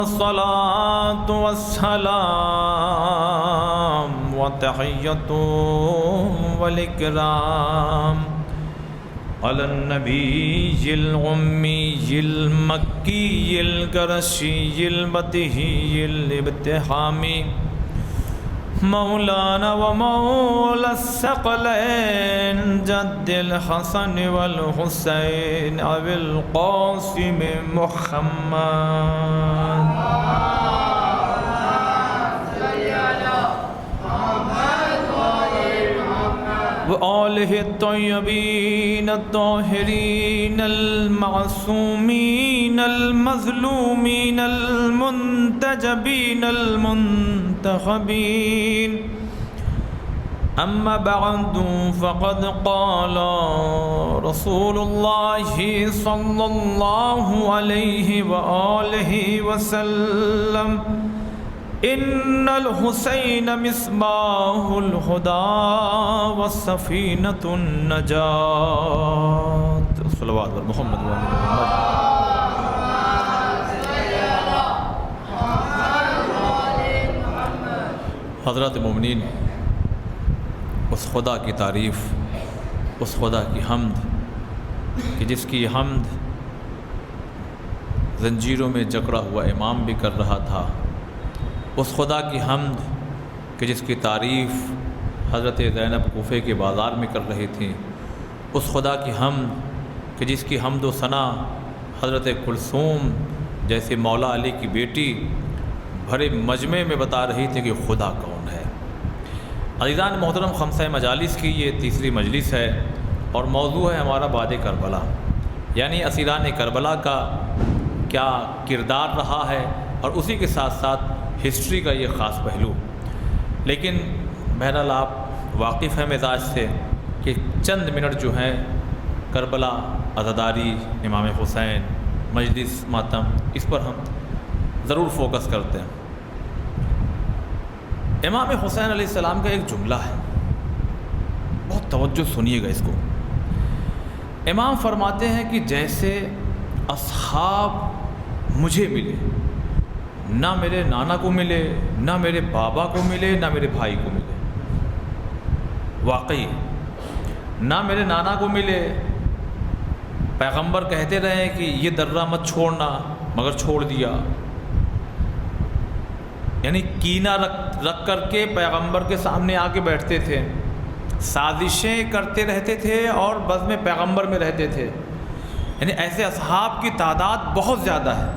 الصلاة والسلام وتحية والإكرام على النبي الأمي المكي القرشي البديهي الابتهامي مولانا ومولى الثقلين جد الحسن والحسين أبي القاسم محمد وآله الطيبين الطاهرين المعصومين المظلومين المنتجبين المنتخبين أما بعد فقد قال رسول الله صلى الله عليه وآله وسلم إن الحسين مصباح الهدى والسفينة النجاة صلوات محمد حضرات مومنین، اس خدا کی تعریف، اس خدا کی حمد کہ جس کی حمد زنجیروں میں جکڑا ہوا امام بھی کر رہا تھا، اس خدا کی حمد کہ جس کی تعریف حضرت زینب کوفے کے بازار میں کر رہی تھیں، اس خدا کی حمد کہ جس کی حمد و ثنا حضرت کلثوم جیسے مولا علی کی بیٹی بھرے مجمع میں بتا رہی تھی کہ خدا کون ہے۔ عزیزان محترم، خمسہ مجالس کی یہ تیسری مجلس ہے اور موضوع ہے ہمارا باد کربلا، یعنی اسیران کربلا کا کیا کردار رہا ہے اور اسی کے ساتھ ساتھ ہسٹری کا یہ خاص پہلو۔ لیکن بہرحال آپ واقف ہیں مزاج سے کہ چند منٹ جو ہیں کربلا، عزاداری، امام حسین، مجلس ماتم، اس پر ہم ضرور فوکس کرتے ہیں۔ امام حسین علیہ السلام کا ایک جملہ ہے، بہت توجہ سنیے گا اس کو۔ امام فرماتے ہیں کہ جیسے اصحاب مجھے ملے، نہ میرے نانا کو ملے، نہ میرے بابا کو ملے، نہ میرے بھائی کو ملے۔ واقعی نہ میرے نانا کو ملے، پیغمبر کہتے رہے کہ یہ درہ مت چھوڑنا مگر چھوڑ دیا، یعنی کینہ رکھ کر کے پیغمبر کے سامنے آ کے بیٹھتے تھے، سازشیں کرتے رہتے تھے اور بزم پیغمبر میں رہتے تھے۔ یعنی ایسے اصحاب کی تعداد بہت زیادہ ہے،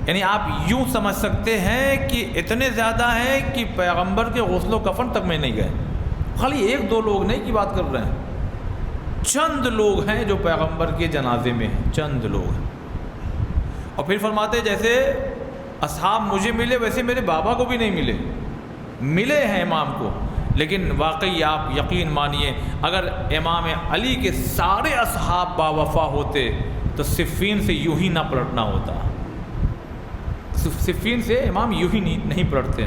یعنی آپ یوں سمجھ سکتے ہیں کہ اتنے زیادہ ہیں کہ پیغمبر کے غسل و کفن تک میں نہیں گئے۔ خالی ایک دو لوگ نہیں کی بات کر رہے ہیں، چند لوگ ہیں جو پیغمبر کے جنازے میں ہیں، چند لوگ ہیں۔ اور پھر فرماتے جیسے اصحاب مجھے ملے ویسے میرے بابا کو بھی نہیں ملے ہیں امام کو۔ لیکن واقعی آپ یقین مانیے اگر امام علی کے سارے اصحاب باوفا ہوتے تو صفین سے یوں ہی نہ پلٹنا ہوتا، صفین سے امام یوں ہی نہیں پلٹتے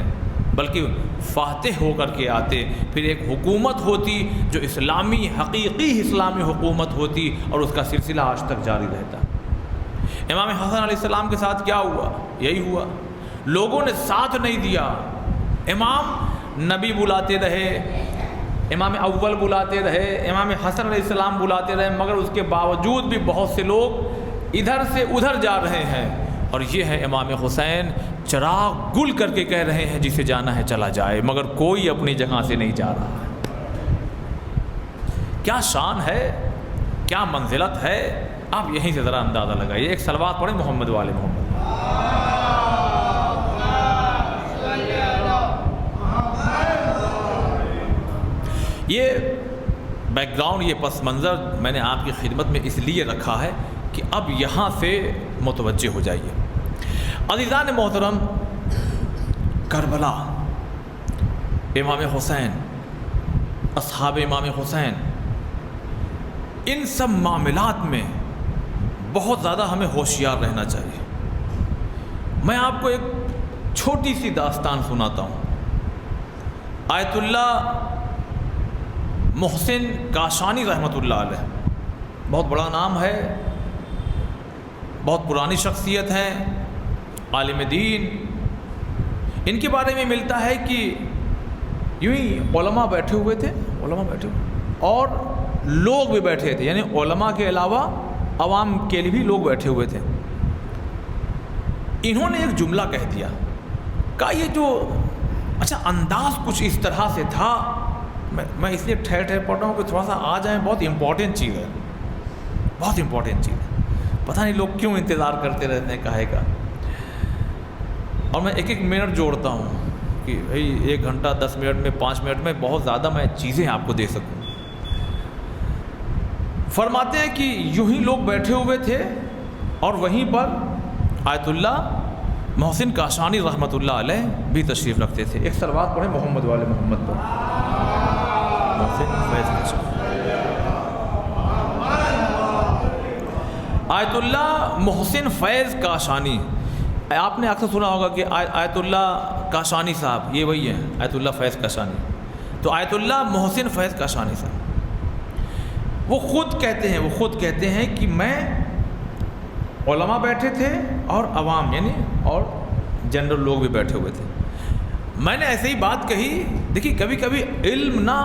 بلکہ فاتح ہو کر کے آتے، پھر ایک حکومت ہوتی جو اسلامی، حقیقی اسلامی حکومت ہوتی اور اس کا سلسلہ آج تک جاری رہتا۔ امام حسن علیہ السلام کے ساتھ کیا ہوا؟ یہی ہوا، لوگوں نے ساتھ نہیں دیا۔ امام نبی بلاتے رہے، امام اول بلاتے رہے، امام حسن علیہ السلام بلاتے رہے، مگر اس کے باوجود بھی بہت سے لوگ ادھر سے ادھر جا رہے ہیں۔ اور یہ ہے امام حسین چراغ گل کر کے کہہ رہے ہیں جسے جانا ہے چلا جائے، مگر کوئی اپنی جگہ سے نہیں جا رہا ہے۔ کیا شان ہے، کیا منزلت ہے، آپ یہیں سے ذرا اندازہ لگائیے۔ ایک صلوات پڑھیں محمد والے محمد۔ یہ بیک گراؤنڈ، یہ پس منظر میں نے آپ کی خدمت میں اس لیے رکھا ہے کہ اب یہاں سے متوجہ ہو جائیے۔ عزیزان محترم، کربلا، امام حسین، اصحاب امام حسین، ان سب معاملات میں بہت زیادہ ہمیں ہوشیار رہنا چاہیے۔ میں آپ کو ایک چھوٹی سی داستان سناتا ہوں۔ آیت اللہ محسن کاشانی رحمۃ اللہ علیہ، بہت بڑا نام ہے، بہت پرانی شخصیت ہے، عالم دین، ان کے بارے میں ملتا ہے کہ یوں ہی علماء بیٹھے ہوئے تھے، اور لوگ بھی بیٹھے تھے، یعنی علماء کے علاوہ عوام کے لیے بھی لوگ بیٹھے ہوئے تھے۔ انہوں نے ایک جملہ کہہ دیا، کہا یہ جو اچھا انداز کچھ اس طرح سے تھا، میں اس لیے ٹھہر پڑھ رہا ہوں کہ تھوڑا سا آ جائیں، بہت امپورٹنٹ چیز ہے، بہت امپورٹنٹ چیز ہے، پتہ نہیں لوگ کیوں انتظار کرتے رہتے ہیں کہے گا۔ اور میں ایک منٹ جوڑتا ہوں کہ بھئی 1 گھنٹہ 10 منٹ میں 5 منٹ میں بہت زیادہ میں چیزیں آپ کو دے سکوں۔ فرماتے ہیں کہ یوں ہی لوگ بیٹھے ہوئے تھے اور وہیں پر آیت اللہ محسن کاشانی رحمۃ اللہ علیہ بھی تشریف رکھتے تھے۔ ایک صلوات پڑھیں محمد والے محمد پر۔ محسن فیض کاشانی، آیت اللہ محسن فیض کاشانی، آپ نے اکثر سنا ہوگا کہ آیت اللہ کاشانی صاحب، یہ وہی ہیں آیت اللہ فیض کاشانی۔ تو آیت اللہ محسن فیض کاشانی صاحب وہ خود کہتے ہیں کہ میں علماء بیٹھے تھے اور عوام یعنی اور جنرل لوگ بھی بیٹھے ہوئے تھے، میں نے ایسے ہی بات کہی۔ دیکھیے کبھی کبھی علم نا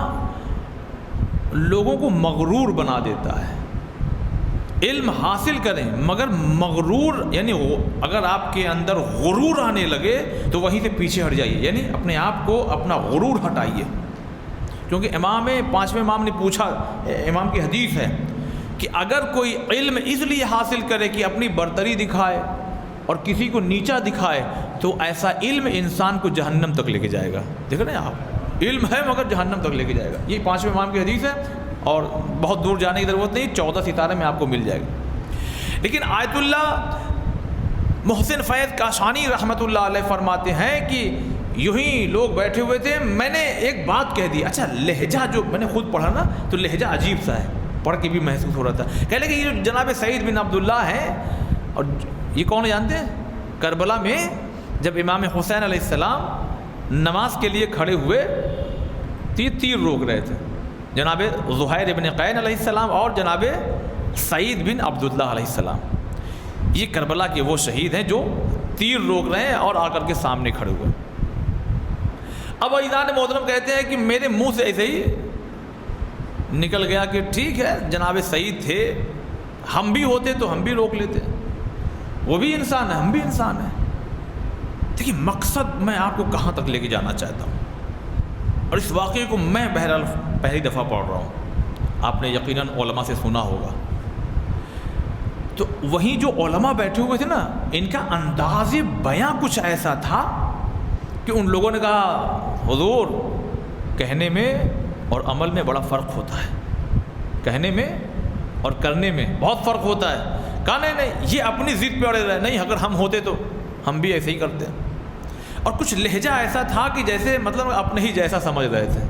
لوگوں کو مغرور بنا دیتا ہے، علم حاصل کریں مگر مغرور، یعنی اگر آپ کے اندر غرور آنے لگے تو وہیں سے پیچھے ہٹ جائیے، یعنی اپنے آپ کو اپنا غرور ہٹائیے۔ کیونکہ پانچویں امام نے پوچھا، امام کی حدیث ہے کہ اگر کوئی علم اس لیے حاصل کرے کہ اپنی برتری دکھائے اور کسی کو نیچا دکھائے تو ایسا علم انسان کو جہنم تک لے کے جائے گا۔ دیکھ رہے ہیں آپ، علم ہے مگر جہنم تک لے کے جائے گا، یہ پانچویں امام کی حدیث ہے اور بہت دور جانے کی ضرورت نہیں، 14 ستارے میں آپ کو مل جائے گا۔ لیکن آیت اللہ محسن فیض کاشانی رحمۃ اللہ علیہ فرماتے ہیں کہ یوں ہی لوگ بیٹھے ہوئے تھے، میں نے ایک بات کہہ دی۔ اچھا لہجہ جو میں نے خود پڑھا نا تو لہجہ عجیب سا ہے، پڑھ کے بھی محسوس ہو رہا تھا۔ کہہ لیں کہ یہ جو جناب سعید بن عبداللہ ہیں، اور یہ کون جانتے ہیں؟ کربلا میں جب امام حسین علیہ السلام نماز کے لیے کھڑے ہوئے تیر روک رہے تھے، جناب زہیر بن قین علیہ السلام اور جناب سعید بن عبداللہ علیہ السلام، یہ کربلا کے وہ شہید ہیں جو تیر روک رہے ہیں اور آ کر کے سامنے کھڑے ہوئے۔ اب عزیزان محترم کہتے ہیں کہ میرے منہ سے ایسے ہی نکل گیا کہ ٹھیک ہے جناب سعید تھے، ہم بھی ہوتے تو ہم بھی روک لیتے، وہ بھی انسان ہے ہم بھی انسان ہیں۔ دیکھیے مقصد میں آپ کو کہاں تک لے کے جانا چاہتا ہوں، اور اس واقعے کو میں بہرحال پہلی دفعہ پڑھ رہا ہوں، آپ نے یقیناً علماء سے سنا ہوگا۔ تو وہیں جو علماء بیٹھے ہوئے تھے نا، ان کا انداز بیاں کچھ ایسا تھا کہ ان لوگوں نے کہا حضور کہنے میں اور عمل میں بڑا فرق ہوتا ہے، کہنے میں اور کرنے میں بہت فرق ہوتا ہے۔ کہا نہیں یہ اپنی ضد پہ اڑے رہے، نہیں اگر ہم ہوتے تو ہم بھی ایسے ہی کرتے۔ اور کچھ لہجہ ایسا تھا کہ جیسے مطلب اپنے ہی جیسا سمجھ رہے تھے۔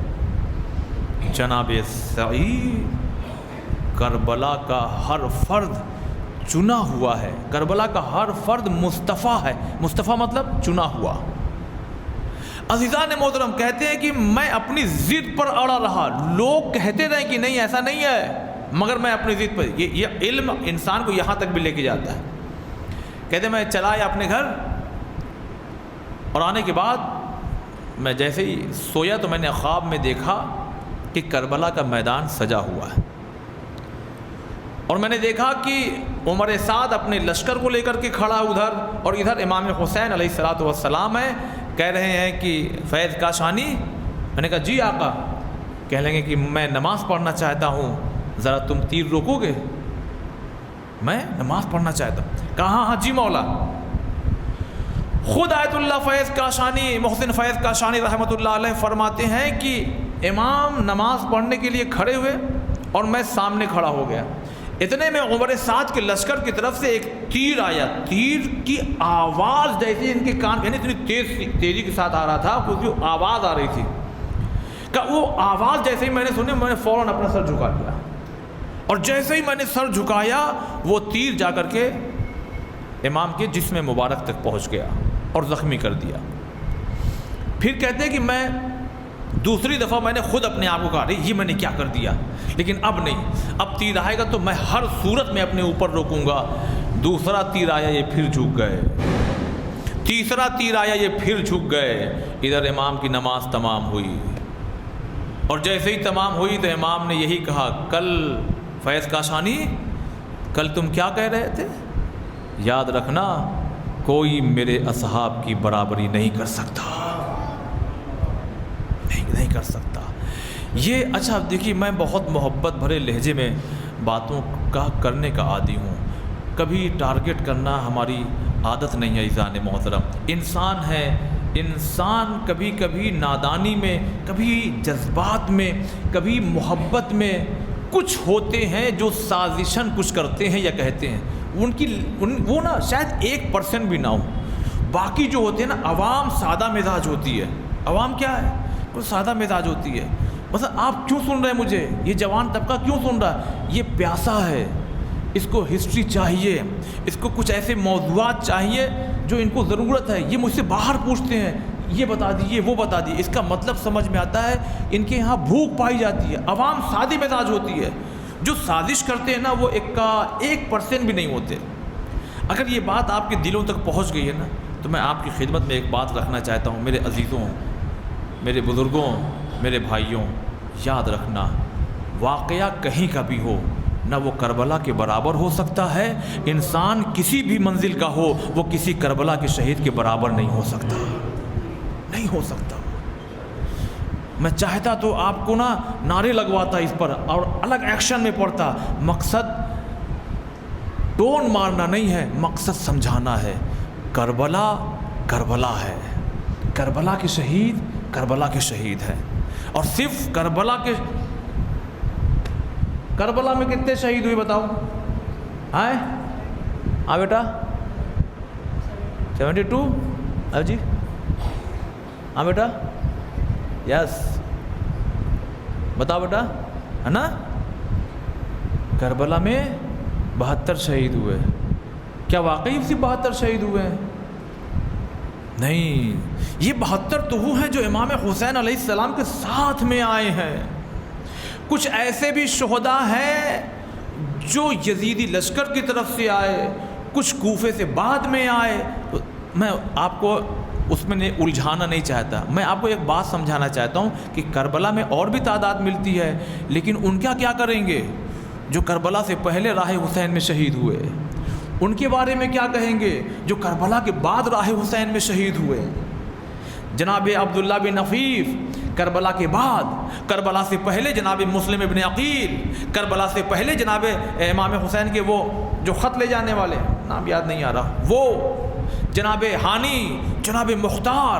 جناب سعید، کربلا کا ہر فرد چنا ہوا ہے، کربلا کا ہر فرد مصطفیٰ ہے، مصطفیٰ مطلب چنا ہوا۔ عزیزان محترم کہتے ہیں کہ میں اپنی ضد پر اڑا رہا، لوگ کہتے رہے کہ نہیں ایسا نہیں ہے، مگر میں اپنی ضد پر، یہ علم انسان کو یہاں تک بھی لے کے جاتا ہے۔ کہتے میں چلا آیا اپنے گھر، اور آنے کے بعد میں جیسے ہی سویا تو میں نے خواب میں دیکھا کہ کربلا کا میدان سجا ہوا ہے، اور میں نے دیکھا کہ عمر سعد اپنے لشکر کو لے کر کے کھڑا ادھر، اور ادھر امام حسین علیہ الصلوۃ والسلام ہے، کہہ رہے ہیں کہ فیض کاشانی۔ میں نے کہا جی آقا۔ کہہ لیں گے کہ میں نماز پڑھنا چاہتا ہوں، ذرا تم تیر روکو گے؟ میں نماز پڑھنا چاہتا ہوں۔ کہا ہاں جی مولا۔ خود آیت اللہ فیض کاشانی محسن فیض کاشانی رحمۃ اللہ علیہ فرماتے ہیں کہ امام نماز پڑھنے کے لیے کھڑے ہوئے اور میں سامنے کھڑا ہو گیا، اتنے میں عمر سعد کے لشکر کی طرف سے ایک تیر آیا، تیر کی آواز جیسے ان کے کان یعنی اتنی تیزی کے ساتھ آ رہا تھا، کیونکہ آواز آ رہی تھی کہ وہ آواز جیسے ہی میں نے سنی میں نے فوراً اپنا سر جھکا دیا، اور جیسے ہی میں نے سر جھکایا وہ تیر جا کر کے امام کے جسم مبارک تک پہنچ گیا اور زخمی کر دیا۔ پھر کہتے ہیں کہ میں دوسری دفعہ میں نے خود اپنے آپ کو کہا یہ میں نے کیا کر دیا، لیکن اب نہیں، اب تیر آئے گا تو میں ہر صورت میں اپنے اوپر روکوں گا۔ دوسرا تیر آیا، یہ پھر جھک گئے۔ تیسرا تیر آیا یہ پھر جھک گئے. ادھر امام کی نماز تمام ہوئی اور جیسے ہی تمام ہوئی تو امام نے یہی کہا کل فیض کاشانی کل تم کیا کہہ رہے تھے؟ یاد رکھنا کوئی میرے اصحاب کی برابری نہیں کر سکتا، نہیں کر سکتا. یہ اچھا دیکھیے میں بہت محبت بھرے لہجے میں باتوں کا کرنے کا عادی ہوں. کبھی ٹارگٹ کرنا ہماری عادت نہیں ہے عزیزان محترم. انسان ہے، انسان کبھی کبھی نادانی میں، کبھی جذبات میں، کبھی محبت میں کچھ ہوتے ہیں جو سازشاً کچھ کرتے ہیں یا کہتے ہیں. وہ نا شاید 1% بھی نہ ہو. باقی جو ہوتے ہیں نا عوام سادہ مزاج ہوتی ہے. عوام کیا ہے؟ کوئی سادہ مزاج ہوتی ہے. مثلا آپ کیوں سن رہے ہیں مجھے؟ یہ جوان طبقہ کیوں سن رہا ہے؟ یہ پیاسا ہے، اس کو ہسٹری چاہیے، اس کو کچھ ایسے موضوعات چاہیے جو ان کو ضرورت ہے. یہ مجھ سے باہر پوچھتے ہیں یہ بتا دیجیے وہ بتا دیجیے. اس کا مطلب سمجھ میں آتا ہے ان کے یہاں بھوک پائی جاتی ہے. عوام سادی مزاج ہوتی ہے. جو سازش کرتے ہیں نا وہ 1% بھی نہیں ہوتے. اگر یہ بات آپ کے دلوں تک پہنچ گئی ہے نا تو میں آپ کی خدمت میں ایک بات رکھنا چاہتا ہوں. میرے عزیزوں، میرے بزرگوں، میرے بھائیوں، یاد رکھنا واقعہ کہیں کا بھی ہو نہ وہ کربلا کے برابر ہو سکتا ہے. انسان کسی بھی منزل کا ہو وہ کسی کربلا کے شہید کے برابر نہیں ہو سکتا، نہیں ہو سکتا. میں چاہتا تو آپ کو نا نعرے لگواتا اس پر اور الگ ایکشن میں پڑتا. مقصد ٹون مارنا نہیں ہے، مقصد سمجھانا ہے. کربلا کربلا ہے، کربلا کے شہید کربلا کے شہید ہے. اور صرف کربلا میں کتنے شہید ہوئے بتاؤ؟ ہاں بیٹا 72. جی ہاں بیٹا یس بتاؤ بیٹا، ہے نا؟ کربلا میں 72 شہید ہوئے. کیا واقعی صرف 72 شہید ہوئے ہیں؟ نہیں، یہ 72 تو وہ ہیں جو امام حسین علیہ السلام کے ساتھ میں آئے ہیں. کچھ ایسے بھی شہداء ہیں جو یزیدی لشکر کی طرف سے آئے، کچھ کوفے سے بعد میں آئے. میں آپ کو اس میں الجھانا نہیں چاہتا. میں آپ کو ایک بات سمجھانا چاہتا ہوں کہ کربلا میں اور بھی تعداد ملتی ہے، لیکن ان کا کیا کریں گے جو کربلا سے پہلے راہ حسین میں شہید ہوئے؟ ان کے بارے میں کیا کہیں گے جو کربلا کے بعد راہ حسین میں شہید ہوئے؟ جناب عبداللہ بن نفیف کربلا کے بعد، کربلا سے پہلے جناب مسلم ابن عقیل، کربلا سے پہلے جناب امام حسین کے وہ جو خط لے جانے والے، نام یاد نہیں آ رہا، وہ جناب ہانی، جناب مختار،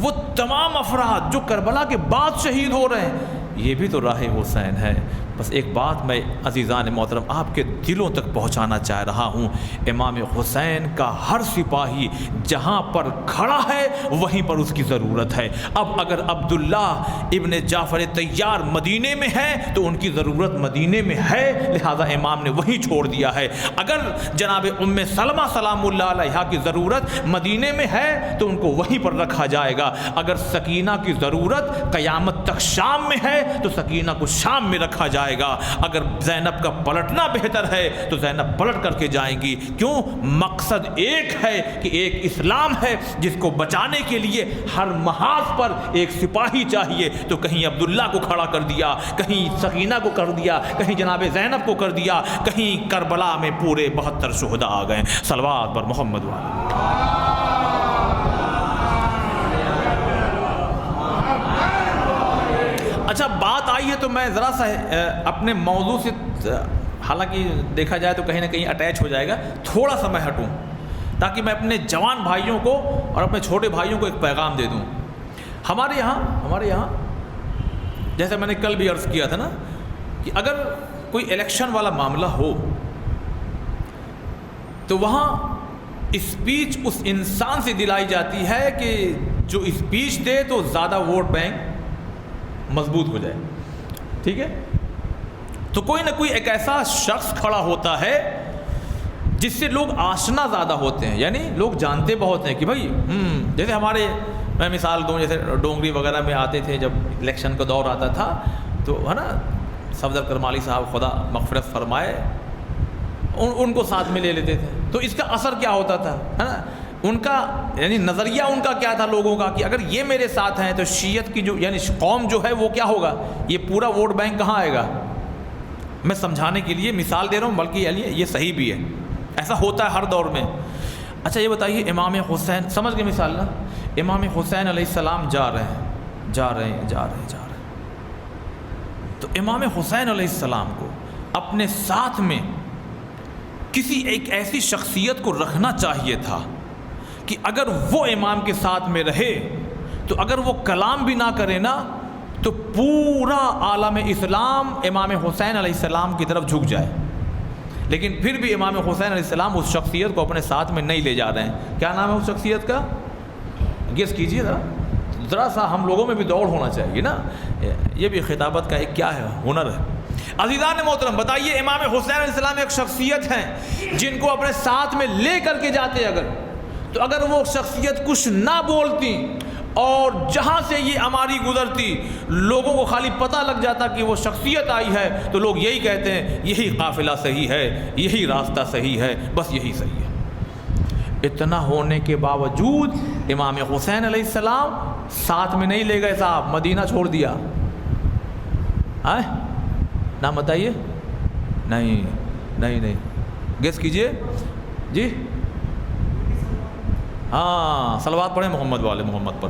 وہ تمام افراد جو کربلا کے بعد شہید ہو رہے ہیں، یہ بھی تو راہ حسین ہے. بس ایک بات میں عزیزان محترم آپ کے دلوں تک پہنچانا چاہ رہا ہوں، امام حسین کا ہر سپاہی جہاں پر کھڑا ہے وہیں پر اس کی ضرورت ہے. اب اگر عبداللہ ابن جعفر طیار مدینے میں ہے تو ان کی ضرورت مدینے میں ہے، لہذا امام نے وہیں چھوڑ دیا ہے. اگر جناب ام سلمہ سلام اللہ علیہا کی ضرورت مدینے میں ہے تو ان کو وہیں پر رکھا جائے گا. اگر سکینہ کی ضرورت قیامت تک شام میں ہے تو سکینہ کو شام میں رکھا جائے گا. اگر زینب کا پلٹنا بہتر ہے تو زینب پلٹ کر کے جائیں گی. کیوں؟ مقصد ایک ہے کہ ایک اسلام ہے جس کو بچانے کے لیے ہر محاذ پر ایک سپاہی چاہیے. تو کہیں عبداللہ کو کھڑا کر دیا، کہیں سکینہ کو کر دیا، کہیں جناب زینب کو کر دیا، کہیں کربلا میں پورے 72 شہداء آ گئے. صلوات پر محمد والے. اچھا بات آئی ہے تو میں ذرا سا اپنے موضوع سے، حالانکہ دیکھا جائے تو کہیں نہ کہیں اٹیچ ہو جائے گا، تھوڑا سا میں ہٹوں تاکہ میں اپنے جوان بھائیوں کو اور اپنے چھوٹے بھائیوں کو ایک پیغام دے دوں. ہمارے یہاں جیسے میں نے کل بھی عرض کیا تھا نا کہ اگر کوئی الیکشن والا معاملہ ہو تو وہاں اسپیچ اس انسان سے دلائی جاتی ہے کہ جو اسپیچ دے تو زیادہ ووٹ بینک مضبوط ہو جائے. ٹھیک ہے؟ تو کوئی نہ کوئی ایک ایسا شخص کھڑا ہوتا ہے جس سے لوگ آشنا زیادہ ہوتے ہیں، یعنی لوگ جانتے بہت ہیں کہ بھائی جیسے ہمارے، میں مثال دوں، جیسے ڈونگری وغیرہ میں آتے تھے جب الیکشن کا دور آتا تھا تو ہے نا صفدر کرمالی صاحب خدا مغفرت فرمائے، ان کو ساتھ میں لے لیتے تھے. تو اس کا اثر کیا ہوتا تھا، ہے نا؟ ان کا یعنی نظریہ ان کا کیا تھا لوگوں کا کہ اگر یہ میرے ساتھ ہیں تو شیعت کی جو یعنی قوم جو ہے وہ کیا ہوگا، یہ پورا ووٹ بینک کہاں آئے گا. میں سمجھانے کے لیے مثال دے رہا ہوں، بلکہ یہ صحیح بھی ہے، ایسا ہوتا ہے ہر دور میں. اچھا یہ بتائیے امام حسین، سمجھ گئے مثال نا، امام حسین علیہ السلام جا رہے ہیں تو امام حسین علیہ السلام کو اپنے ساتھ میں کسی ایک ایسی شخصیت کو رکھنا چاہیے تھا کہ اگر وہ امام کے ساتھ میں رہے تو اگر وہ کلام بھی نہ کرے نا تو پورا عالم اسلام امام حسین علیہ السلام کی طرف جھک جائے. لیکن پھر بھی امام حسین علیہ السلام اس شخصیت کو اپنے ساتھ میں نہیں لے جا رہے ہیں. کیا نام ہے اس شخصیت کا؟ گیس کیجیے ذرا سا، ہم لوگوں میں بھی دوڑ ہونا چاہیے نا، یہ بھی خطابت کا ایک کیا ہے، ہنر ہے. عزیزان محترم بتائیے امام حسین علیہ السلام ایک شخصیت ہیں جن کو اپنے ساتھ میں لے کر کے جاتے اگر وہ شخصیت کچھ نہ بولتی اور جہاں سے یہ ہماری گزرتی لوگوں کو خالی پتہ لگ جاتا کہ وہ شخصیت آئی ہے تو لوگ یہی کہتے ہیں یہی قافلہ صحیح ہے، یہی راستہ صحیح ہے، بس یہی صحیح ہے. اتنا ہونے کے باوجود امام حسین علیہ السلام ساتھ میں نہیں لے گئے صاحب، مدینہ چھوڑ دیا. نام بتائیے. نہیں گیس کیجئے جی. ہاں صلوات پڑھیں محمد والے محمد پر.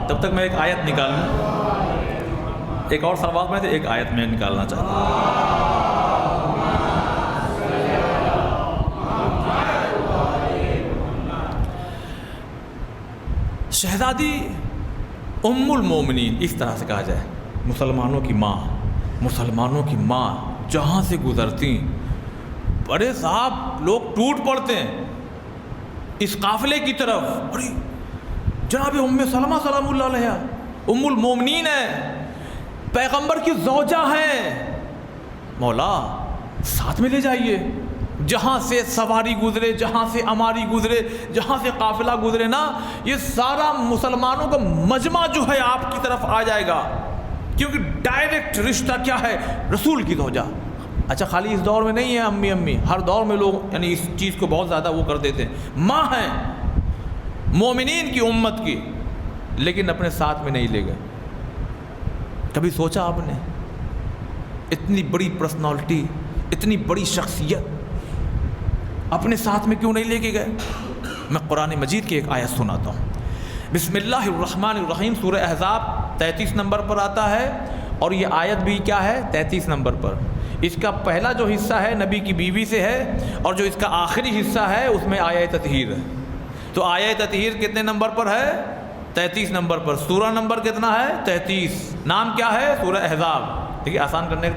تب تک میں ایک آیت نکالوں، ایک اور صلوات میں ایک آیت میں نکالنا چاہتا ہوں. شہزادی ام المومنین اس طرح سے کہا جائے، مسلمانوں کی ماں جہاں سے گزرتی بڑے صاحب لوگ ٹوٹ پڑتے ہیں اس قافلے کی طرف. بڑی جناب ام سلمہ سلام اللہ علیہا ام المومنین ہے، پیغمبر کی زوجہ ہیں. مولا ساتھ میں لے جائیے، جہاں سے سواری گزرے، جہاں سے اماری گزرے، جہاں سے قافلہ گزرے نا، یہ سارا مسلمانوں کا مجمع جو ہے آپ کی طرف آ جائے گا، کیونکہ ڈائریکٹ رشتہ کیا ہے، رسول کی زوجہ. اچھا خالی اس دور میں نہیں ہے امی، ہر دور میں لوگ یعنی اس چیز کو بہت زیادہ وہ کر دیتے ہیں. ماں ہیں مومنین کی امت کی، لیکن اپنے ساتھ میں نہیں لے گئے. کبھی سوچا آپ نے اتنی بڑی پرسنالٹی، اتنی بڑی شخصیت اپنے ساتھ میں کیوں نہیں لے کے گئے؟ میں قرآن مجید کی ایک آیت سناتا ہوں. بسم اللہ الرحمن الرحیم، سورہ احزاب 33 نمبر پر آتا ہے، اور یہ آیت بھی کیا ہے 33 نمبر پر. اس کا پہلا جو حصہ ہے نبی کی بیوی سے ہے، اور جو اس کا آخری حصہ ہے اس میں آیہ تطہیر ہے. تو آیہ تطہیر کتنے نمبر پر ہے؟ 33 نمبر پر. سورہ نمبر کتنا ہے؟ 33. نام کیا ہے؟ سورہ احزاب. دیکھیے آسان کرنے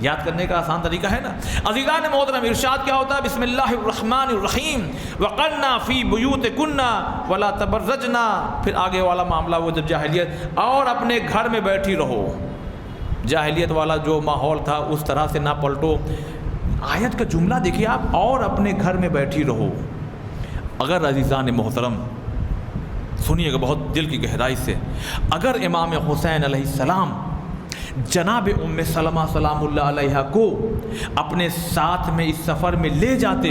یاد کرنے کا آسان طریقہ ہے نا. عزیزان محترم ارشاد کیا ہوتا ہے؟ بسم اللہ الرحمن الرحیم، وقرنا فی بیوتکنا ولا تبرجنا. پھر آگے والا معاملہ وہ جب جاہلیت، اور اپنے گھر میں بیٹھی رہو. جاہلیت والا جو ماحول تھا اس طرح سے نہ پلٹو. آیت کا جملہ دیکھیے آپ، اور اپنے گھر میں بیٹھی رہو. اگر عزیزان محترم سنیے گا بہت دل کی گہرائی سے، اگر امام حسین علیہ السلام جناب ام سلمہ سلام اللہ علیہا کو اپنے ساتھ میں اس سفر میں لے جاتے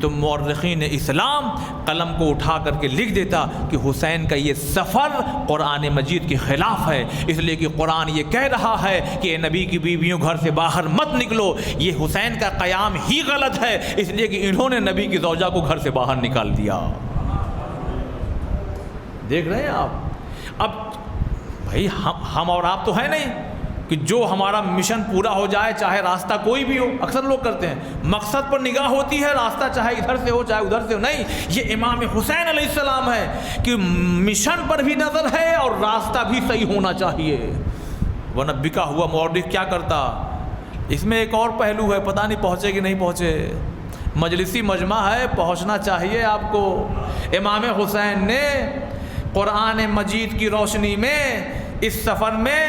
تو مورخین اسلام قلم کو اٹھا کر کے لکھ دیتا کہ حسین کا یہ سفر قرآن مجید کے خلاف ہے، اس لیے کہ قرآن یہ کہہ رہا ہے کہ نبی کی بیویوں گھر سے باہر مت نکلو. یہ حسین کا قیام ہی غلط ہے، اس لیے کہ انہوں نے نبی کی زوجہ کو گھر سے باہر نکال دیا. دیکھ رہے ہیں آپ؟ اب بھائی ہم اور آپ تو ہیں نہیں کہ جو ہمارا مشن پورا ہو جائے چاہے راستہ کوئی بھی ہو. اکثر لوگ کرتے ہیں مقصد پر نگاہ ہوتی ہے، راستہ چاہے ادھر سے ہو چاہے ادھر سے ہو. نہیں، یہ امام حسین علیہ السلام ہے کہ مشن پر بھی نظر ہے اور راستہ بھی صحیح ہونا چاہیے. ورنہ بکا ہوا مورخ کیا کرتا؟ اس میں ایک اور پہلو ہے، پتہ نہیں پہنچے کہ نہیں پہنچے. مجلسی مجمع ہے، پہنچنا چاہیے آپ کو. امام حسین نے قرآن مجید کی روشنی میں اس سفر میں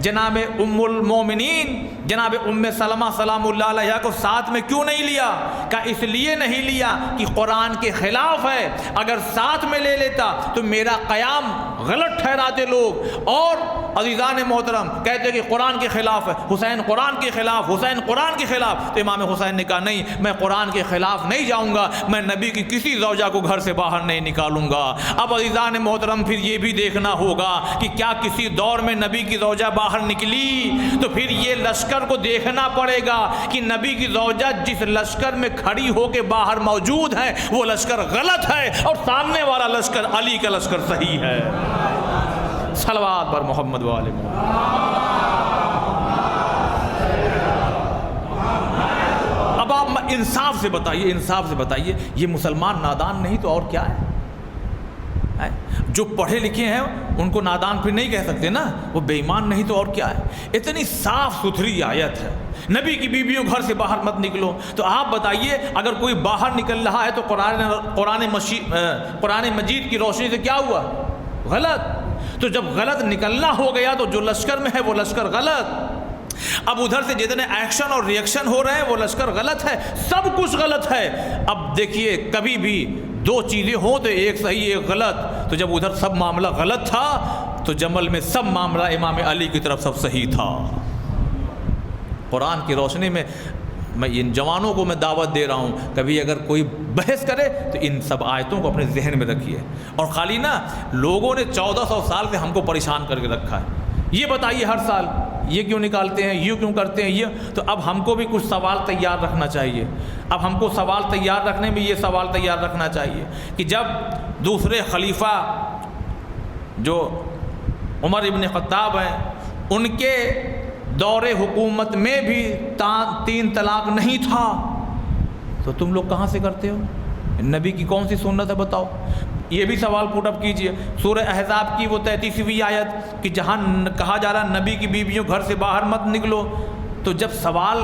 جناب ام المومنین جناب ام سلمہ سلام اللہ علیہا کو ساتھ میں کیوں نہیں لیا؟ کہا اس لیے نہیں لیا کہ قرآن کے خلاف ہے، اگر ساتھ میں لے لیتا تو میرا قیام غلط ٹھہراتے لوگ، اور عزیزان محترم کہتے کہ قرآن کے خلاف ہے، حسین قرآن کے خلاف، حسین قرآن کے خلاف۔ تو امام حسین نے کہا نہیں، میں قرآن کے خلاف نہیں جاؤں گا، میں نبی کی کسی زوجہ کو گھر سے باہر نہیں نکالوں گا۔ اب عزیزان محترم پھر یہ بھی دیکھنا ہوگا کہ کیا کسی دور میں نبی کی زوجہ باہر نکلی؟ تو پھر یہ لشکر کو دیکھنا پڑے گا کہ نبی کی زوجہ جس لشکر میں کھڑی ہو کے باہر موجود ہے وہ لشکر غلط ہے، اور سامنے والا لشکر علی کا لشکر صحیح ہے۔ صلوات بر محمد و آل محمد۔ اب آپ انصاف سے بتائیے، انصاف سے بتائیے، یہ مسلمان نادان نہیں تو اور کیا ہے؟ جو پڑھے لکھے ہیں ان کو نادان پھر نہیں کہہ سکتے نا، وہ بے ایمان نہیں تو اور کیا ہے؟ اتنی صاف ستھری آیت ہے، نبی کی بیویوں گھر سے باہر مت نکلو۔ تو آپ بتائیے اگر کوئی باہر نکل رہا ہے تو قرآن مجید کی روشنی سے کیا ہوا؟ غلط۔ تو جب غلط نکلنا ہو گیا تو جو لشکر میں ہے وہ لشکر غلط۔ اب ادھر سے جتنے ایکشن اور ریئیکشن ہو رہے ہیں وہ لشکر غلط ہے، سب کچھ غلط ہے۔ اب دیکھیے کبھی بھی دو چیزیں ہوں تو ایک صحیح ایک غلط، تو جب ادھر سب معاملہ غلط تھا تو جمل میں سب معاملہ امام علی کی طرف سب صحیح تھا۔ قرآن کی روشنی میں میں ان جوانوں کو میں دعوت دے رہا ہوں، کبھی اگر کوئی بحث کرے تو ان سب آیتوں کو اپنے ذہن میں رکھیے۔ اور خالی نا لوگوں نے 1400 سال سے ہم کو پریشان کر کے رکھا ہے، یہ بتائیے ہر سال یہ کیوں نکالتے ہیں، یہ کیوں کرتے ہیں، یہ تو اب ہم کو بھی کچھ سوال تیار رکھنا چاہیے۔ اب ہم کو سوال تیار رکھنے میں یہ سوال تیار رکھنا چاہیے کہ جب دوسرے خلیفہ جو عمر ابن خطاب ہیں ان کے دور حکومت میں بھی 3 طلاق نہیں تھا، تو تم لوگ کہاں سے کرتے ہو؟ نبی کی کون سی سنت ہے بتاؤ؟ یہ بھی سوال پٹ اپ کیجئے۔ سورہ احزاب کی وہ 33ویں آیت کہ جہاں کہا جا رہا نبی کی بیویوں گھر سے باہر مت نکلو، تو جب سوال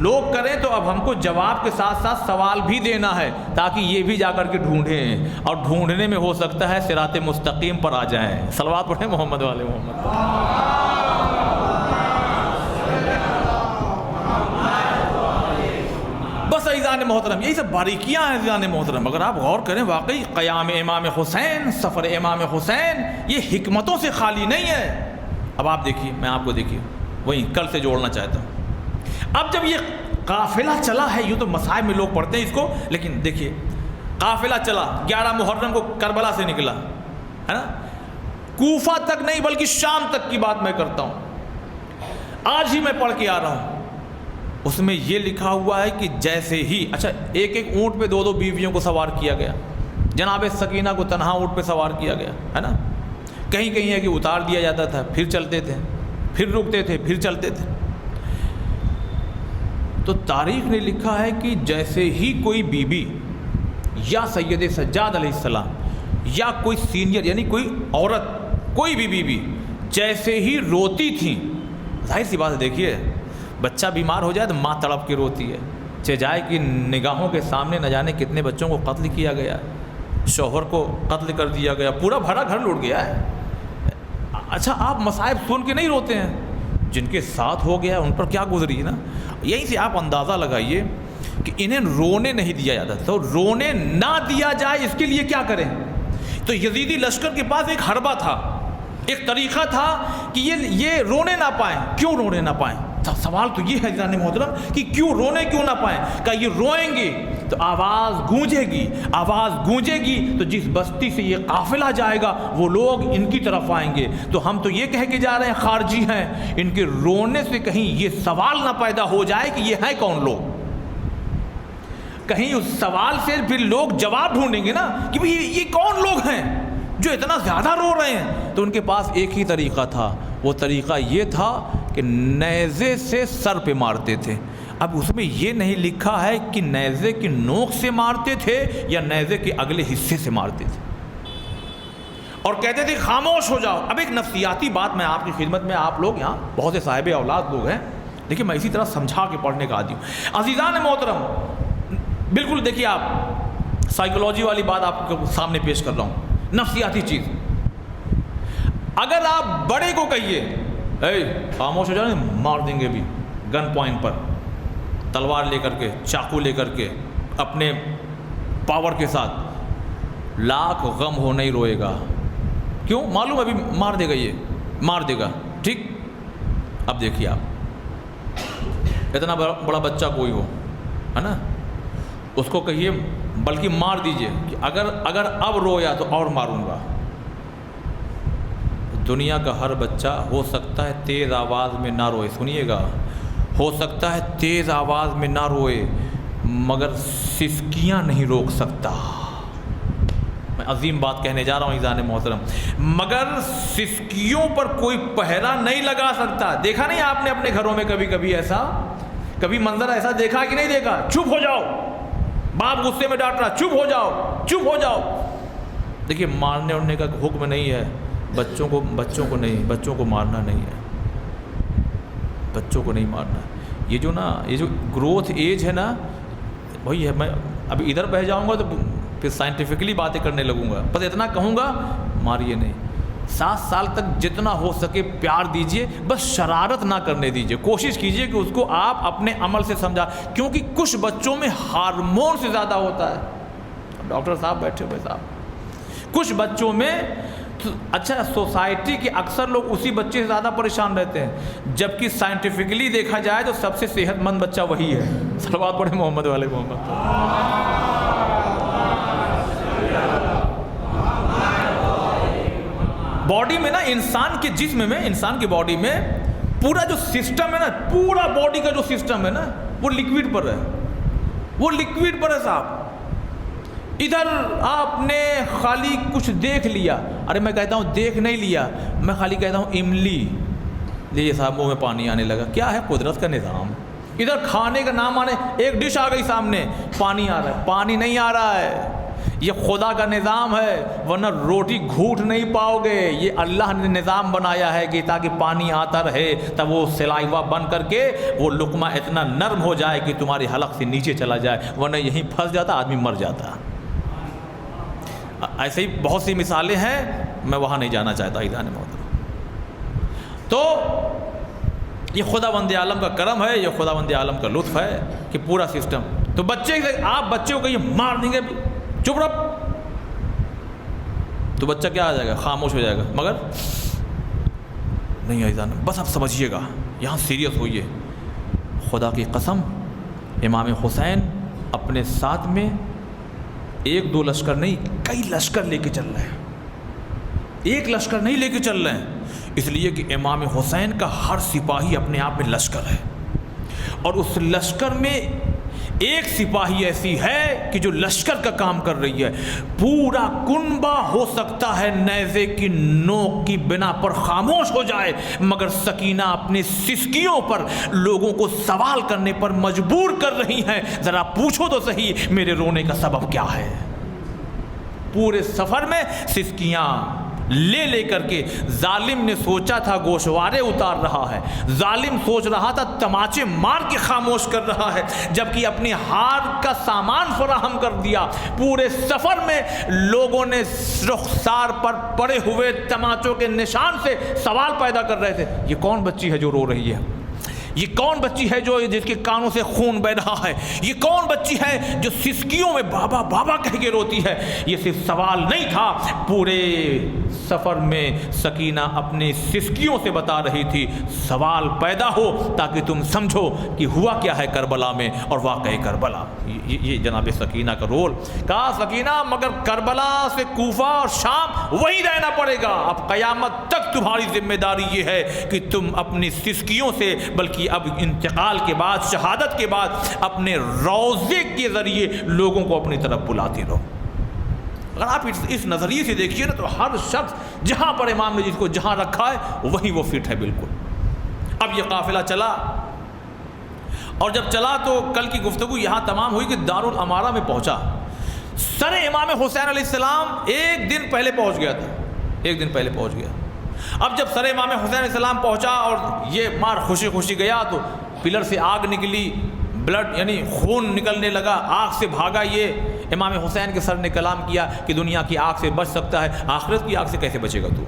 لوگ کریں تو اب ہم کو جواب کے ساتھ ساتھ سوال بھی دینا ہے تاکہ یہ بھی جا کر کے ڈھونڈیں، اور ڈھونڈنے میں ہو سکتا ہے صراط مستقیم پر آ جائیں۔ صلوات پڑھیں محمد والے محمد۔ بس عزیزان محترم یہی سب باریکیاں ہیں عزیزان محترم، اگر آپ غور کریں واقعی قیام امام حسین، سفر امام حسین یہ حکمتوں سے خالی نہیں ہے۔ اب آپ دیکھیے، میں آپ کو دیکھیے وہی کل سے جوڑنا چاہتا ہوں۔ اب جب یہ قافلہ چلا ہے، یوں تو مصائب میں لوگ پڑھتے ہیں اس کو، لیکن دیکھیے قافلہ چلا 11 محرم کو کربلا سے نکلا ہے نا، کوفہ تک نہیں بلکہ شام تک کی بات میں کرتا ہوں، آج ہی میں پڑھ کے آ رہا ہوں۔ اس میں یہ لکھا ہوا ہے کہ جیسے ہی اچھا ایک اونٹ پہ 2 بیویوں کو سوار کیا گیا، جناب سکینہ کو تنہا اونٹ پہ سوار کیا گیا ہے نا، کہیں کہیں ہے کہ اتار دیا جاتا تھا، پھر چلتے تھے، پھر رکتے تھے، پھر چلتے تھے۔ تو تاریخ نے لکھا ہے کہ جیسے ہی کوئی بی بی یا سید سجاد علیہ السلام یا کوئی سینئر یعنی کوئی عورت، کوئی بھی بی بی جیسے ہی روتی تھیں، ظاہر سی بات ہے، دیکھیے بچہ بیمار ہو جائے تو ماں تڑپ کے روتی ہے، چجائے کی نگاہوں کے سامنے نہ جانے کتنے بچوں کو قتل کیا گیا، شوہر کو قتل کر دیا گیا، پورا بھرا گھر لوٹ گیا ہے۔ اچھا آپ مصائب سن کے نہیں روتے ہیں، جن کے ساتھ ہو گیا ان پر کیا گزری نا۔ یہیں سے آپ اندازہ لگائیے کہ انہیں رونے نہیں دیا جاتا، تو رونے نہ دیا جائے اس کے لیے کیا کریں؟ تو یزیدی لشکر کے پاس ایک حربہ تھا، ایک طریقہ تھا کہ یہ رونے نہ پائیں۔ کیوں رونے نہ پائیں؟ سوال تو یہ ہے جناب محترم کہ کیوں رونے کیوں نہ پائیں؟ کہ یہ روئیں گے تو آواز گونجے گی، آواز گونجے گی تو جس بستی سے یہ قافلہ جائے گا وہ لوگ ان کی طرف آئیں گے۔ تو ہم تو یہ کہہ کے جا رہے ہیں خارجی ہیں، ان کے رونے سے کہیں یہ سوال نہ پیدا ہو جائے کہ یہ ہیں کون لوگ، کہیں اس سوال سے پھر لوگ جواب ڈھونڈیں گے نا کہ بھئی یہ کون لوگ ہیں جو اتنا زیادہ رو رہے ہیں۔ تو ان کے پاس ایک ہی طریقہ تھا، وہ طریقہ یہ تھا کہ نیزے سے سر پہ مارتے تھے۔ اب اس میں یہ نہیں لکھا ہے کہ نیزے کی نوک سے مارتے تھے یا نیزے کے اگلے حصے سے مارتے تھے، اور کہتے تھے خاموش ہو جاؤ۔ اب ایک نفسیاتی بات میں آپ کی خدمت میں، آپ لوگ یہاں بہت سے صاحب اولاد لوگ ہیں، لیکن میں اسی طرح سمجھا کے پڑھنے کا عادی ہوں۔ عزیزان محترم بالکل دیکھیے، آپ سائیکولوجی والی بات آپ کے سامنے پیش کر رہا ہوں، نفسیاتی چیز۔ اگر آپ بڑے کو کہیے اے خاموش ہو جاؤ، مار دیں گے بھی، گن پوائنٹ پر تلوار لے کر کے، چاقو لے کر کے، اپنے پاور کے ساتھ، لاکھ غم ہو نہیں روئے گا. کیوں؟ معلوم ابھی مار دے گا، یہ مار دے گا. ٹھیک. اب دیکھیے آپ، اتنا بڑا بچہ کوئی ہو، ہے نا، اس کو کہیے بلکہ مار دیجئے کہ اگر اب رویا تو اور ماروں گا. دنیا کا ہر بچہ ہو سکتا ہے تیز آواز میں نہ روئے، سنیے گا، ہو سکتا ہے تیز آواز میں نہ روئے، مگر سسکیاں نہیں روک سکتا. میں عظیم بات کہنے جا رہا ہوں عزیزان محترم، مگر سسکیوں پر کوئی پہرا نہیں لگا سکتا. دیکھا نہیں آپ نے اپنے گھروں میں کبھی ایسا، کبھی منظر ایسا دیکھا کہ نہیں دیکھا؟ چپ ہو جاؤ، باپ غصے میں ڈانٹ رہا، چپ ہو جاؤ، چپ ہو جاؤ. دیکھیے مارنے اڑنے کا حکم نہیں ہے، بچوں کو مارنا نہیں ہے، بچوں کو نہیں مارنا. یہ جو گروتھ ایج ہے نا، وہی ہے. میں ابھی ادھر بہ جاؤں گا تو پھر سائنٹیفکلی باتیں کرنے لگوں گا، بس اتنا کہوں گا ماریے نہیں. 7 سال تک جتنا ہو سکے پیار دیجئے، بس شرارت نہ کرنے دیجئے. کوشش کیجئے کہ اس کو آپ اپنے عمل سے سمجھا، کیونکہ کچھ بچوں میں ہارمون سے زیادہ ہوتا ہے. ڈاکٹر صاحب بیٹھے ہوئے صاحب، کچھ بچوں میں، اچھا سوسائٹی کے اکثر لوگ اسی بچے سے زیادہ پریشان رہتے ہیں، جبکہ سائنٹیفکلی دیکھا جائے تو سب سے صحت مند بچہ وہی ہے. صلوات پڑھیں محمد والے محمد. باڈی میں نا، انسان کے جسم میں، انسان کی باڈی میں پورا جو سسٹم ہے نا، پورا باڈی کا جو سسٹم ہے نا، وہ لکوڈ پر ہے، وہ لکوڈ پر ہے صاحب. ادھر آپ نے خالی کچھ دیکھ لیا، ارے میں کہتا ہوں دیکھ نہیں لیا، میں خالی کہتا ہوں املی لیجیے صاحب، منہ میں پانی آنے لگا. کیا ہے؟ قدرت کا نظام. ادھر کھانے کا نام آنے، ایک ڈش آ گئی سامنے، پانی آ رہا ہے. پانی نہیں آ رہا ہے، یہ خدا کا نظام ہے، ورنہ روٹی گھونٹ نہیں پاؤ گے. یہ اللہ نے نظام بنایا ہے کہ تاکہ پانی آتا رہے، تب وہ سلائیوا بن کر کے وہ لقمہ اتنا نرم ہو جائے کہ تمہاری حلق سے نیچے چلا جائے، ورنہ یہیں پھنس جاتا، آدمی مر جاتا. ایسے ہی بہت سی مثالیں ہیں، میں وہاں نہیں جانا چاہتا عزیزان محترم. تو یہ خداوند عالم کا کرم ہے، یہ خداوند عالم کا لطف ہے کہ پورا سسٹم. تو بچے، آپ بچے کو کہیں مار دیں گے، چپ رہو، تو بچہ کیا آ جائے گا؟ خاموش ہو جائے گا. مگر نہیں عزیزان، بس آپ سمجھیے گا، یہاں سیریس ہوئیے. خدا کی قسم، امام حسین اپنے ساتھ میں 1-2 لشکر نہیں، کئی لشکر لے کے چل رہے ہیں. ایک لشکر نہیں لے کے چل رہے ہیں، اس لیے کہ امام حسین کا ہر سپاہی اپنے آپ میں لشکر ہے. اور اس لشکر میں ایک سپاہی ایسی ہے کہ جو لشکر کا کام کر رہی ہے. پورا کنبہ ہو سکتا ہے نیزے کی نوک کی بنا پر خاموش ہو جائے، مگر سکینہ اپنے سسکیوں پر لوگوں کو سوال کرنے پر مجبور کر رہی ہیں. ذرا پوچھو تو صحیح میرے رونے کا سبب کیا ہے. پورے سفر میں سسکیاں لے کر کے ظالم نے سوچا تھا گوشوارے اتار رہا ہے، ظالم سوچ رہا تھا تماچے مار کے خاموش کر رہا ہے، جبکہ اپنی ہار کا سامان فراہم کر دیا. پورے سفر میں لوگوں نے رخسار پر پڑے ہوئے تماچوں کے نشان سے سوال پیدا کر رہے تھے، یہ کون بچی ہے جو رو رہی ہے؟ یہ کون بچی ہے جو جس کے کانوں سے خون بہ رہا ہے؟ یہ کون بچی ہے جو سسکیوں میں بابا بابا کہہ کے روتی ہے؟ یہ صرف سوال نہیں تھا، پورے سفر میں سکینہ اپنے سسکیوں سے بتا رہی تھی سوال پیدا ہو تاکہ تم سمجھو کہ ہوا کیا ہے کربلا میں اور واقعی کربلا. یہ جناب سکینہ کا رول. کہا سکینہ مگر کربلا سے کوفہ اور شام وہی رہنا پڑے گا. اب قیامت تک تمہاری ذمہ داری یہ ہے کہ تم اپنی سسکیوں سے، بلکہ اب انتقال کے بعد، شہادت کے بعد، اپنے روضے کے ذریعے لوگوں کو اپنی طرف بلاتے رہو. اگر آپ اس نظریے سے دیکھیے نا تو ہر شخص جہاں پر امام نے جس کو جہاں رکھا ہے وہیں وہ فٹ ہے بالکل. اب یہ قافلہ چلا، اور جب چلا تو کل کی گفتگو یہاں تمام ہوئی کہ دارالامارہ میں پہنچا. سر امام حسین علیہ السلام ایک دن پہلے پہنچ گیا تھا، ایک دن پہلے پہنچ گیا. اب جب سر امام حسین علیہ السلام پہنچا اور یہ مار خوشی خوشی گیا تو پلر سے آگ نکلی، بلڈ یعنی خون نکلنے لگا، آگ سے بھاگا. یہ امام حسین کے سر نے کلام کیا کہ دنیا کی آگ سے بچ سکتا ہے، آخرت کی آگ سے کیسے بچے گا تو؟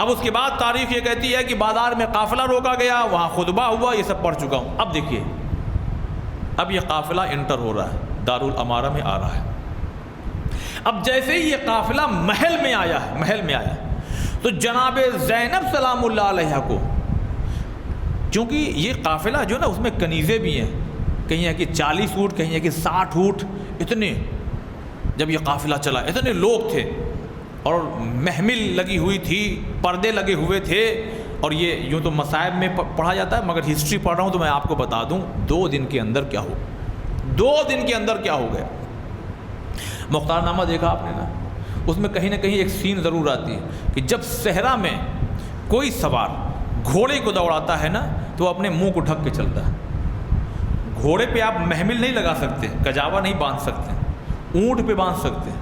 اب اس کے بعد تاریخ یہ کہتی ہے کہ بازار میں قافلہ روکا گیا، وہاں خطبہ ہوا، یہ سب پڑھ چکا ہوں۔ اب دیکھیے، اب یہ قافلہ انٹر ہو رہا ہے، دارالامارہ میں آ رہا ہے۔ اب جیسے ہی یہ قافلہ محل میں آیا تو جناب زینب سلام اللہ علیہ کو، چونکہ یہ قافلہ جو نا اس میں کنیزیں بھی ہیں، کہیں ہے کہ 40 اونٹ، کہیں ہے کہ 60 اونٹ، اتنے جب یہ قافلہ چلا اتنے لوگ تھے اور محمل لگی ہوئی تھی، پردے لگے ہوئے تھے، اور یہ یوں تو مصائب میں پڑھا جاتا ہے، مگر ہسٹری پڑھ رہا ہوں تو میں آپ کو بتا دوں 2 دن کے اندر کیا ہو، 2 دن کے اندر کیا ہو گیا۔ مختار نامہ دیکھا آپ نے نا، اس میں کہیں نہ کہیں ایک سین ضرور آتی ہے کہ جب صحرا میں کوئی سوار گھوڑے کو دوڑاتا ہے نا تو وہ اپنے منہ کو ڈھک کے چلتا ہے۔ گھوڑے پہ آپ محمل نہیں لگا سکتے، کجاوا نہیں باندھ سکتے، اونٹ پہ باندھ سکتے ہیں،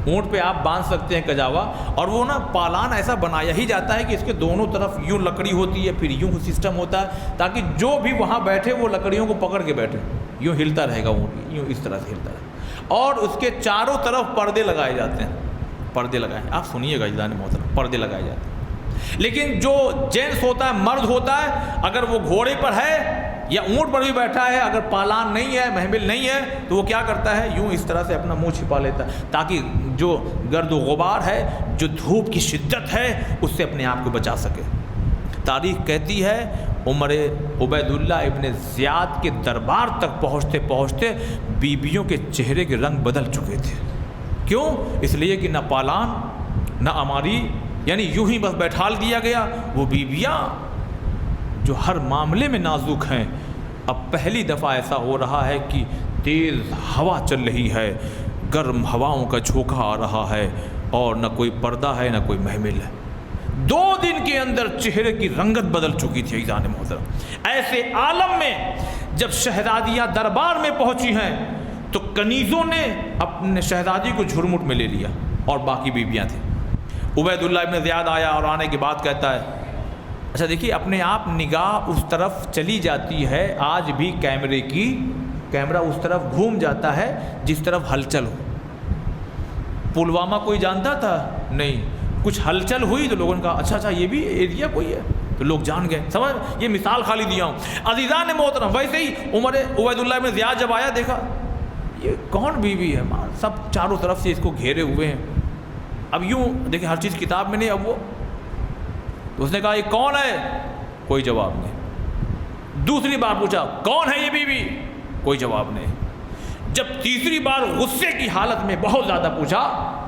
اونٹ پہ آپ باندھ سکتے ہیں کجاوا، اور وہ نا پالان ایسا بنایا ہی جاتا ہے کہ اس کے دونوں طرف یوں لکڑی ہوتی ہے، پھر یوں سسٹم ہوتا ہے تاکہ جو بھی وہاں بیٹھے وہ لکڑیوں کو پکڑ کے بیٹھے، یوں ہلتا رہے گا اونٹ، یوں اس طرح سے ہلتا رہے، اور اس کے چاروں طرف پردے لگائے جاتے ہیں، پردے لگائے، آپ سنیے گا جان محترم، پردے لگائے جاتے ہیں۔ لیکن جو جینس ہوتا ہے، مرد ہوتا ہے، اگر وہ گھوڑے پر ہے یا اونٹ پر بھی بیٹھا ہے، اگر پالان نہیں ہے، محمل نہیں ہے، تو وہ کیا کرتا ہے، یوں اس طرح سے اپنا منہ چھپا لیتا ہے تاکہ جو گرد و غبار ہے، جو دھوپ کی شدت ہے، اس سے اپنے آپ کو بچا سکے۔ تاریخ کہتی ہے عمر عبید اللہ ابن زیاد کے دربار تک پہنچتے پہنچتے بیبیوں کے چہرے کے رنگ بدل چکے تھے۔ کیوں؟ اس لیے کہ نہ پالان نہ اماری، یعنی یوں ہی بس بیٹھال دیا گیا۔ وہ بیبیاں جو ہر معاملے میں نازک ہیں، اب پہلی دفعہ ایسا ہو رہا ہے کہ تیز ہوا چل رہی ہے، گرم ہواؤں کا جھونکا آ رہا ہے، اور نہ کوئی پردہ ہے نہ کوئی محمل ہے۔ 2 دن کے اندر چہرے کی رنگت بدل چکی تھی عزیزان محترم۔ ایسے عالم میں جب شہزادیاں دربار میں پہنچی ہیں تو کنیزوں نے اپنے شہزادی کو جھرمٹ میں لے لیا، اور باقی بیبیاں تھیں۔ عبید اللہ ابن زیاد آیا اور آنے کے بعد کہتا ہے، اچھا دیکھیے، اپنے آپ نگاہ اس طرف چلی جاتی ہے، آج بھی کیمرہ اس طرف گھوم جاتا ہے جس طرف ہلچل ہو۔ پلوامہ کوئی جانتا تھا؟ نہیں، کچھ ہلچل ہوئی تو لوگوں نے کہا اچھا یہ بھی ایریا کوئی ہے، تو لوگ جان گئے۔ سمجھ، یہ مثال خالی دیا ہوں عزیزان محترم۔ ویسے ہی عمر عبید اللہ ابن زیاد جب آیا، دیکھا یہ کون بیوی ہے، سب چاروں طرف سے اس کو گھیرے ہوئے ہیں۔ اب یوں دیکھیں، ہر چیز کتاب میں نہیں، اب وہ تو اس نے کہا یہ کون ہے؟ کوئی جواب نہیں۔ دوسری بار پوچھا کون ہے یہ بیوی؟ کوئی جواب نہیں۔ جب تیسری بار غصے کی حالت میں بہت زیادہ پوچھا،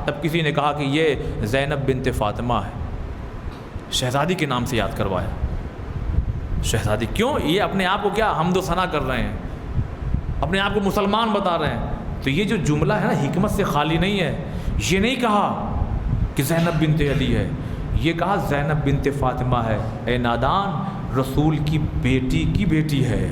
تب کسی نے کہا کہ یہ زینب بنت فاطمہ ہے۔ شہزادی کے نام سے یاد کروایا۔ شہزادی کیوں؟ یہ اپنے آپ کو کیا حمد و ثنا کر رہے ہیں، اپنے آپ کو مسلمان بتا رہے ہیں۔ تو یہ جو جملہ ہے نا، حکمت سے خالی نہیں ہے۔ یہ نہیں کہا کہ زینب بنت علی ہے، یہ کہا زینب بنت فاطمہ ہے۔ اے نادان، رسول کی بیٹی ہے۔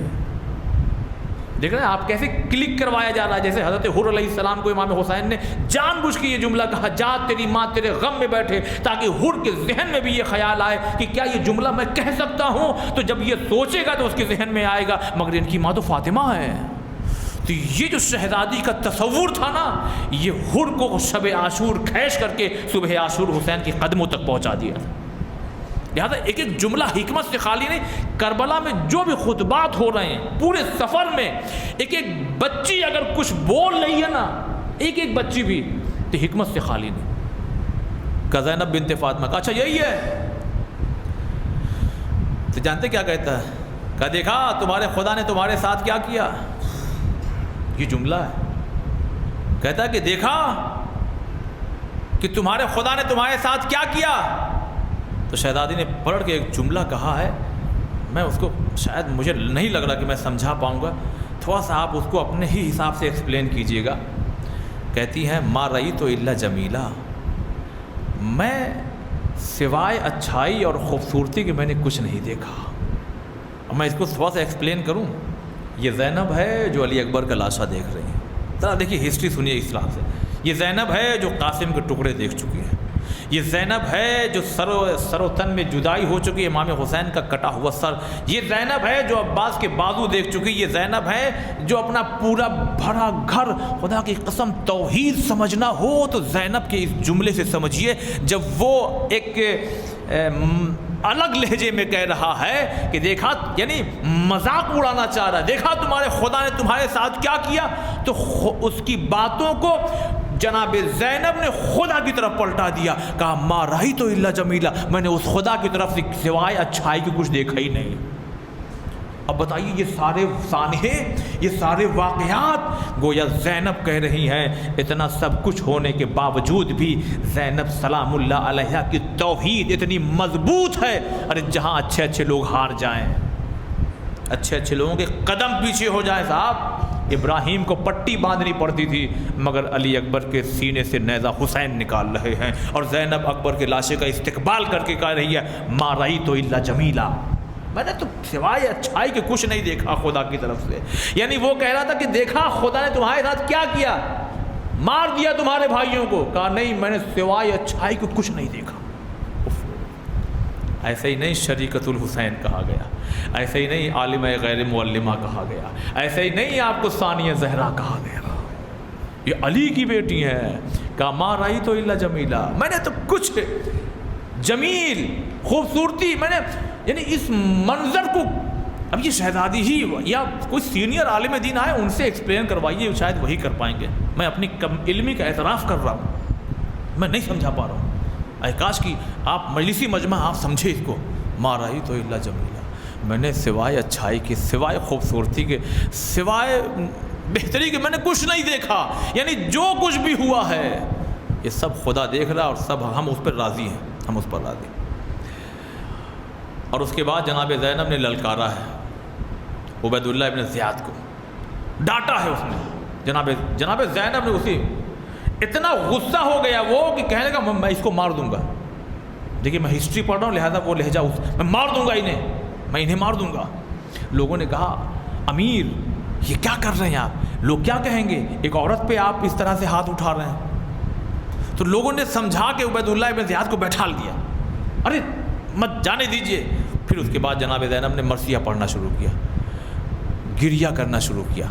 دیکھ رہے ہیں آپ کیسے کلک کروایا جا رہا ہے، جیسے حضرت حر علیہ السلام کو امام حسین نے جان بوجھ کے یہ جملہ کہا، جا تیری ماں تیرے غم میں بیٹھے، تاکہ حر کے ذہن میں بھی یہ خیال آئے کہ کیا یہ جملہ میں کہہ سکتا ہوں۔ تو جب یہ سوچے گا تو اس کے ذہن میں آئے گا مگر ان کی ماں تو فاطمہ ہے۔ تو یہ جو شہزادی کا تصور تھا نا، یہ حر کو شب عاشور کھینچ کر کے صبح عاشور حسین کے قدموں تک پہنچا دیا تھا۔ لہٰذا ایک ایک جملہ حکمت سے خالی نہیں۔ کربلا میں جو بھی خطبات ہو رہے ہیں، پورے سفر میں ایک ایک بچی اگر کچھ بول رہی ہے نا، ایک ایک بچی بھی، تو حکمت سے خالی نہیں۔ کہ زینب بنت فاطمہ کا اچھا یہی ہے، تو جانتے کیا کہتا ہے؟ کہ دیکھا تمہارے خدا نے تمہارے ساتھ کیا کیا۔ یہ جملہ ہے، کہتا ہے کہ دیکھا کہ تمہارے خدا نے تمہارے ساتھ کیا کیا۔ تو شہزادی نے پڑھ کے ایک جملہ کہا ہے، میں اس کو شاید مجھے نہیں لگ رہا کہ میں سمجھا پاؤں گا، تھوڑا سا آپ اس کو اپنے ہی حساب سے ایکسپلین کیجئے گا۔ کہتی ہیں ما رأیت الا جمیلہ، میں سوائے اچھائی اور خوبصورتی کے میں نے کچھ نہیں دیکھا۔ اب میں اس کو تھوڑا سا ایکسپلین کروں، یہ زینب ہے جو علی اکبر کا لاشا دیکھ رہی ہیں۔ ذرا دیکھیے ہسٹری سنیے اسلام سے۔ یہ زینب ہے جو قاسم کے ٹکڑے دیکھ چکی ہیں۔ یہ زینب ہے جو سر و تن میں جدائی ہو چکی امام حسین کا کٹا ہوا سر، یہ زینب ہے جو عباس کے بازو دیکھ چکی، یہ زینب ہے جو اپنا پورا بھرا گھر، خدا کی قسم توحید سمجھنا ہو تو زینب کے اس جملے سے سمجھیے، جب وہ ایک الگ لہجے میں کہہ رہا ہے کہ دیکھا، یعنی مذاق اڑانا چاہ رہا ہے، دیکھا تمہارے خدا نے تمہارے ساتھ کیا کیا، تو اس کی باتوں کو جناب زینب نے خدا کی طرف پلٹا دیا، کہا ما رأیت الا جمیلا، میں نے اس خدا کی طرف سے سوائے اچھائی کی کچھ دیکھا ہی نہیں۔ اب بتائیے یہ سارے سانحے، یہ سارے واقعات گویا زینب کہہ رہی ہیں، اتنا سب کچھ ہونے کے باوجود بھی زینب سلام اللہ علیہا کی توحید اتنی مضبوط ہے، ارے جہاں اچھے اچھے لوگ ہار جائیں، اچھے اچھے لوگوں کے قدم پیچھے ہو جائیں، صاحب ابراہیم کو پٹی باندھنی پڑتی تھی مگر علی اکبر کے سینے سے نیزہ حسین نکال رہے ہیں، اور زینب اکبر کے لاشے کا استقبال کر کے کہہ رہی ہے ما رأیت الا جمیلا، میں نے تو سوائے اچھائی کے کچھ نہیں دیکھا خدا کی طرف سے۔ یعنی وہ کہہ رہا تھا کہ دیکھا خدا نے تمہارے ساتھ کیا کیا، مار دیا تمہارے بھائیوں کو، کہا نہیں میں نے سوائے اچھائی کو کچھ نہیں دیکھا۔ ایسے ہی نہیں شریکت الحسین کہا گیا، ایسے ہی نہیں عالمہ غیر معلمہ کہا گیا، ایسے ہی نہیں آپ کو ثانیہ زہرا کہا گیا، یہ علی کی بیٹی ہیں، کہا ما رأیت الا جمیلا، میں نے تو کچھ جمیل خوبصورتی میں نے، یعنی اس منظر کو، اب یہ شہزادی ہی یا کوئی سینئر عالم دین آئے ان سے ایکسپلین کروائیے، شاید وہی کر پائیں گے، میں اپنی کم علمی کا اعتراف کر رہا ہوں، میں نہیں سمجھا پا رہا ہوں، اے کاش کی آپ مجلسی مجمع آپ سمجھے اس کو، ما رأیت الا جمیلا، میں نے سوائے اچھائی کے، سوائے خوبصورتی کے، سوائے بہتری کے میں نے کچھ نہیں دیکھا، یعنی جو کچھ بھی ہوا ہے یہ سب خدا دیکھ رہا اور سب ہم اس پر راضی ہیں، ہم اس پر راضی ہیں۔ اور اس کے بعد جناب زینب نے للکارا ہے عبید اللہ ابن زیاد کو، ڈانٹا ہے اس نے، جناب زینب نے اسی، اتنا غصہ ہو گیا وہ کہ کہنے لگا میں اس کو مار دوں گا، دیکھیے میں ہسٹری پڑھ رہا ہوں لہذا وہ لہجہ میں مار دوں گا میں انہیں مار دوں گا۔ لوگوں نے کہا امیر یہ کیا کر رہے ہیں آپ، لوگ کیا کہیں گے، ایک عورت پہ آپ اس طرح سے ہاتھ اٹھا رہے ہیں، تو لوگوں نے سمجھا کے عبید اللہ ابن زیاد کو بیٹھا دیا، ارے مت جانے دیجئے۔ پھر اس کے بعد جناب زینب نے مرثیہ پڑھنا شروع کیا، گریہ کرنا شروع کیا،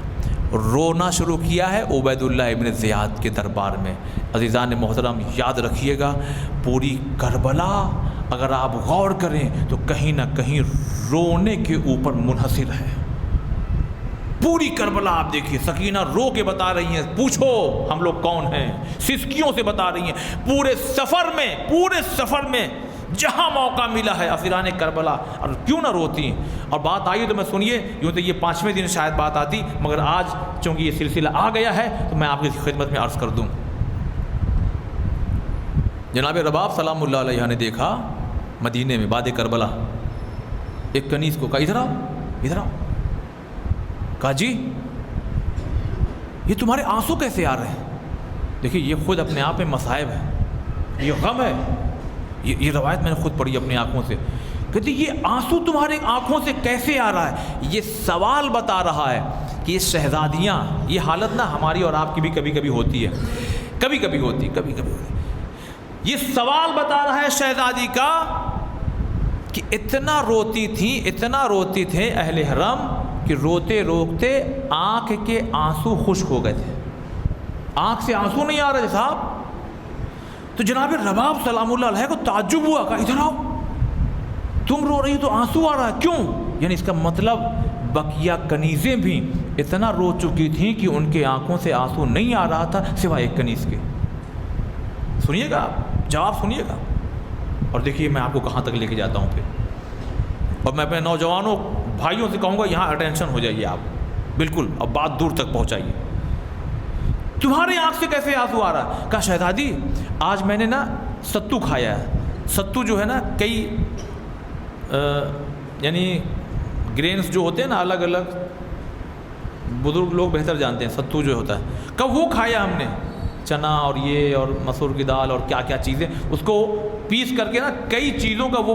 رونا شروع کیا ہے عبید اللہ ابن زیاد کے دربار میں۔ عزیزان محترم یاد رکھیے گا پوری کربلا اگر آپ غور کریں تو کہیں نہ کہیں رونے کے اوپر منحصر ہے، پوری کربلا آپ دیکھیے، سکینہ رو کے بتا رہی ہیں پوچھو ہم لوگ کون ہیں، سسکیوں سے بتا رہی ہیں، پورے سفر میں جہاں موقع ملا ہے اسیران کربلا، اور کیوں نہ روتی، اور بات آئی تو میں سنیے، یوں تو یہ 5ویں دن شاید بات آتی مگر آج چونکہ یہ سلسلہ آ گیا ہے تو میں آپ کی خدمت میں عرض کر دوں۔ جناب رباب سلام اللہ علیہ نے دیکھا مدینے میں بعد کربلا ایک کنیز کو، کہا ادھر آؤ، کہا جی یہ تمہارے آنسو کیسے آ رہے ہیں؟ دیکھیے یہ خود اپنے آپ میں مصائب ہے، یہ غم ہے، یہ روایت میں نے خود پڑھی اپنی آنکھوں سے، کہتی یہ آنسو تمہارے آنکھوں سے کیسے آ رہا ہے؟ یہ سوال بتا رہا ہے کہ یہ شہزادیاں، یہ حالت نہ ہماری اور آپ کی بھی کبھی کبھی ہوتی ہے، کبھی کبھی ہوتی، یہ سوال بتا رہا ہے شہزادی کا کہ اتنا روتی تھے اہل حرم کہ روتے روتے آنکھ کے آنسو خشک ہو گئے تھے، آنکھ سے آنسو نہیں آ رہے تھے صاحب۔ تو جناب رباب سلام اللہ علیہ کو تعجب ہوا، کہا ادھر آؤ، تم رو رہی تو آنسو آ رہا ہے کیوں؟ یعنی اس کا مطلب بقیہ کنیزیں بھی اتنا رو چکی تھیں کہ ان کے آنکھوں سے آنسو نہیں آ رہا تھا سوائے ایک کنیز کے۔ سنیے گا آپ، جواب سنیے گا، اور دیکھیے میں آپ کو کہاں تک لے کے جاتا ہوں پھر، اور میں اپنے نوجوانوں بھائیوں سے کہوں گا یہاں اٹینشن ہو جائیے آپ، بالکل اب بات دور تک پہنچائیے، تمہاری آنکھ سے کیسے آنسو آ رہا ہے؟ کہا شہزادی آج میں نے نا ستو کھایا ہے، ستو جو ہے نا کئی یعنی گرینز جو ہوتے ہیں نا الگ الگ، بزرگ لوگ بہتر جانتے ہیں ستو جو ہوتا ہے، کب وہ کھایا ہم نے، چنا اور یہ اور مسور کی دال اور کیا کیا چیزیں، اس کو پیس کر کے نا کئی چیزوں کا وہ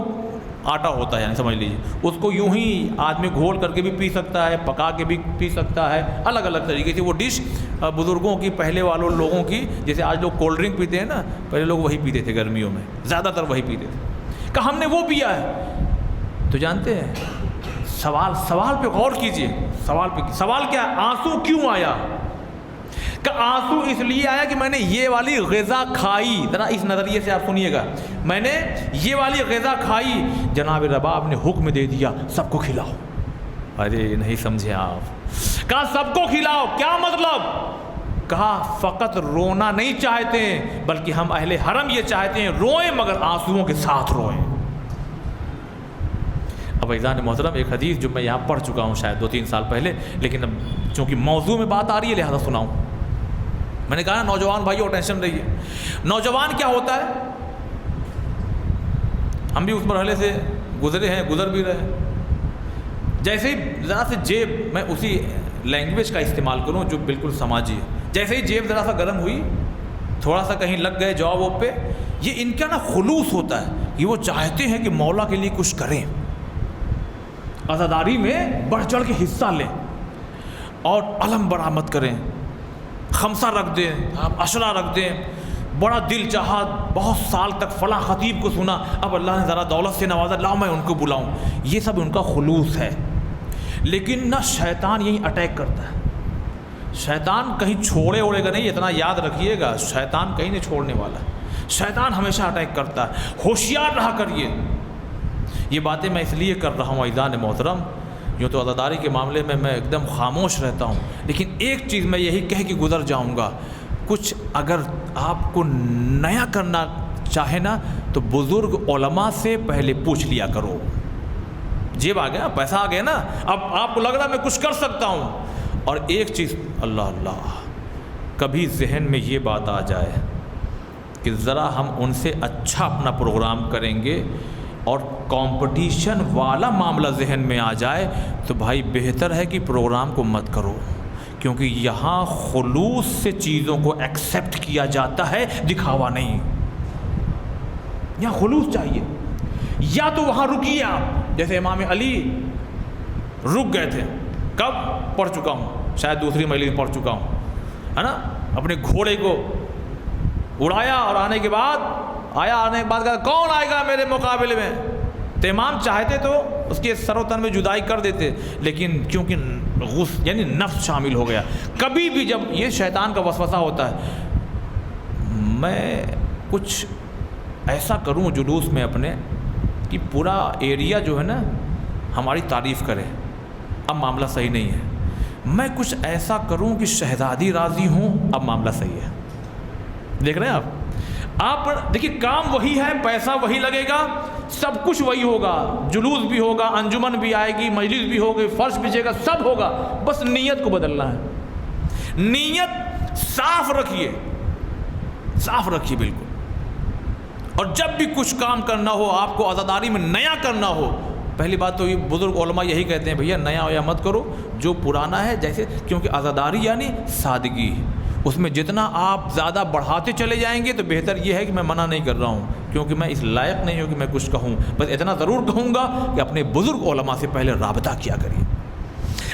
آٹا ہوتا ہے، یعنی سمجھ لیجیے اس کو یوں ہی آدمی گھول کر کے بھی پی سکتا ہے، پکا کے بھی پی سکتا ہے، الگ الگ طریقے سے وہ ڈش بزرگوں کی، پہلے والوں لوگوں کی، جیسے آج لوگ کولڈ ڈرنک پیتے ہیں نا، پہلے لوگ وہی پیتے تھے گرمیوں میں، زیادہ تر وہی پیتے تھے، کہ ہم نے وہ پیا ہے۔ تو جانتے ہیں سوال پہ غور کیجئے، سوال کیا ہے؟ آنسو کیوں آیا؟ کہ آنسو اس لیے آیا کہ میں نے یہ والی غذا کھائی، ذرا اس نظریے سے آپ سنیے گا، میں نے یہ والی غذا کھائی، جناب رباب نے حکم دے دیا سب کو کھلاؤ۔ ارے نہیں سمجھے آپ، کہا سب کو کھلاؤ، کیا مطلب؟ کہا فقط رونا نہیں چاہتے بلکہ ہم اہل حرم یہ چاہتے ہیں روئیں مگر آنسوؤں کے ساتھ روئیں۔ اب عزیزان محترم، ایک حدیث جو میں یہاں پڑھ چکا ہوں شاید 2-3 سال پہلے، لیکن اب چونکہ موضوع میں بات آ رہی ہے لہذا سناؤں۔ میں نے کہا نا نوجوان بھائیو ٹینشن رہیے، نوجوان کیا ہوتا ہے، ہم بھی اس مرحلے سے گزرے ہیں، گزر بھی رہے ہیں۔ جیسے ہی ذرا سے جیب، میں اسی لینگویج کا استعمال کروں جو بالکل سماجی ہے، جیسے ہی جیب ذرا سا گرم ہوئی، تھوڑا سا کہیں لگ گئے جاب واب پہ، یہ ان کا نا خلوص ہوتا ہے کہ وہ چاہتے ہیں کہ مولا کے لیے کچھ کریں، عزاداری میں بڑھ چڑھ کے حصہ لیں اور علم برآمد کریں، خمسہ رکھ دیں، عشرہ رکھ دیں، بڑا دل چاہا، بہت سال تک فلاں خطیب کو سنا، اب اللہ نے ذرا دولت سے نوازا، لاؤ میں ان کو بلاؤں، یہ سب ان کا خلوص ہے۔ لیکن نہ شیطان یہی اٹیک کرتا ہے، شیطان کہیں چھوڑے اوڑے گا نہیں، اتنا یاد رکھیے گا، شیطان کہیں نہیں چھوڑنے والا، شیطان ہمیشہ اٹیک کرتا ہے، ہوشیار رہا کریے۔ یہ باتیں میں اس لیے کر رہا ہوں عزیزان محترم، یوں تو عزاداری کے معاملے میں میں ایک دم خاموش رہتا ہوں، لیکن ایک چیز میں یہی کہہ کے گزر جاؤں گا، کچھ اگر آپ کو نیا کرنا چاہے نا تو بزرگ علماء سے پہلے پوچھ لیا کرو۔ جیب آ گیا، پیسہ آ گیا نا، اب آپ کو لگ رہا میں کچھ کر سکتا ہوں۔ اور ایک چیز، اللہ کبھی ذہن میں یہ بات آ جائے کہ ذرا ہم ان سے اچھا اپنا پروگرام کریں گے اور کمپٹیشن والا معاملہ ذہن میں آ جائے تو بھائی بہتر ہے کہ پروگرام کو مت کرو، کیونکہ یہاں خلوص سے چیزوں کو ایکسیپٹ کیا جاتا ہے، دکھاوا نہیں۔ یہاں خلوص چاہیے، یا تو وہاں رکیے آپ، جیسے امام علی رک گئے تھے، کب پڑھ چکا ہوں، شاید دوسری مجلس میں پڑھ چکا ہوں، ہے نا، اپنے گھوڑے کو اڑایا اور آنے کے بعد کہا کون آئے گا میرے مقابلے میں، تو امام چاہتے تو اس کے سر و تن میں جدائی کر دیتے، لیکن کیونکہ یعنی نفس شامل ہو گیا۔ کبھی بھی جب یہ شیطان کا وسوسہ ہوتا ہے، میں کچھ ایسا کروں جلوس میں اپنے کہ پورا ایریا جو ہے نا ہماری تعریف کرے، اب معاملہ صحیح نہیں ہے، میں کچھ ایسا کروں کہ شہزادی راضی ہوں، اب معاملہ صحیح ہے۔ دیکھ رہے ہیں آپ دیکھیے، کام وہی ہے، پیسہ وہی لگے گا، سب کچھ وہی ہوگا، جلوس بھی ہوگا، انجمن بھی آئے گی، مجلس بھی ہوگی، فرش بچھے گا، سب ہوگا، بس نیت کو بدلنا ہے۔ نیت صاف رکھیے، صاف رکھیے بالکل۔ اور جب بھی کچھ کام کرنا ہو، آپ کو عزاداری میں نیا کرنا ہو، پہلی بات تو یہ بزرگ علماء یہی کہتے ہیں، بھیا نیا ہویا مت کرو، جو پرانا ہے، جیسے کیونکہ عزاداری یعنی سادگی، اس میں جتنا آپ زیادہ بڑھاتے چلے جائیں گے تو بہتر یہ ہے کہ میں منع نہیں کر رہا ہوں، کیونکہ میں اس لائق نہیں ہوں کہ میں کچھ کہوں، بس اتنا ضرور کہوں گا کہ اپنے بزرگ علماء سے پہلے رابطہ کیا کریے۔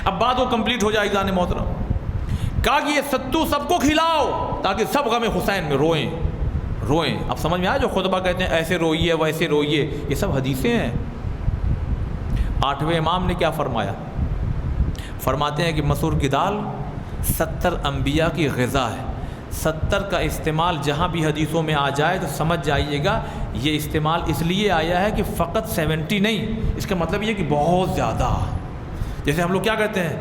اب بات وہ کمپلیٹ ہو جائے عزیزان محترم، کہا کہ یہ ستو سب کو کھلاؤ تاکہ سب غم حسین میں روئیں۔ اب سمجھ میں آیا جو خطبہ کہتے ہیں ایسے روئیے ویسے روئیے، یہ سب حدیثیں ہیں۔ 8ویں امام نے کیا فرمایا؟ فرماتے ہیں کہ مسور کی دال 70 انبیاء کی غذا ہے، 70 کا استعمال جہاں بھی حدیثوں میں آ جائے تو سمجھ جائیے گا یہ استعمال اس لیے آیا ہے کہ فقط 70 نہیں، اس کا مطلب یہ کہ بہت زیادہ۔ جیسے ہم لوگ کیا کہتے ہیں،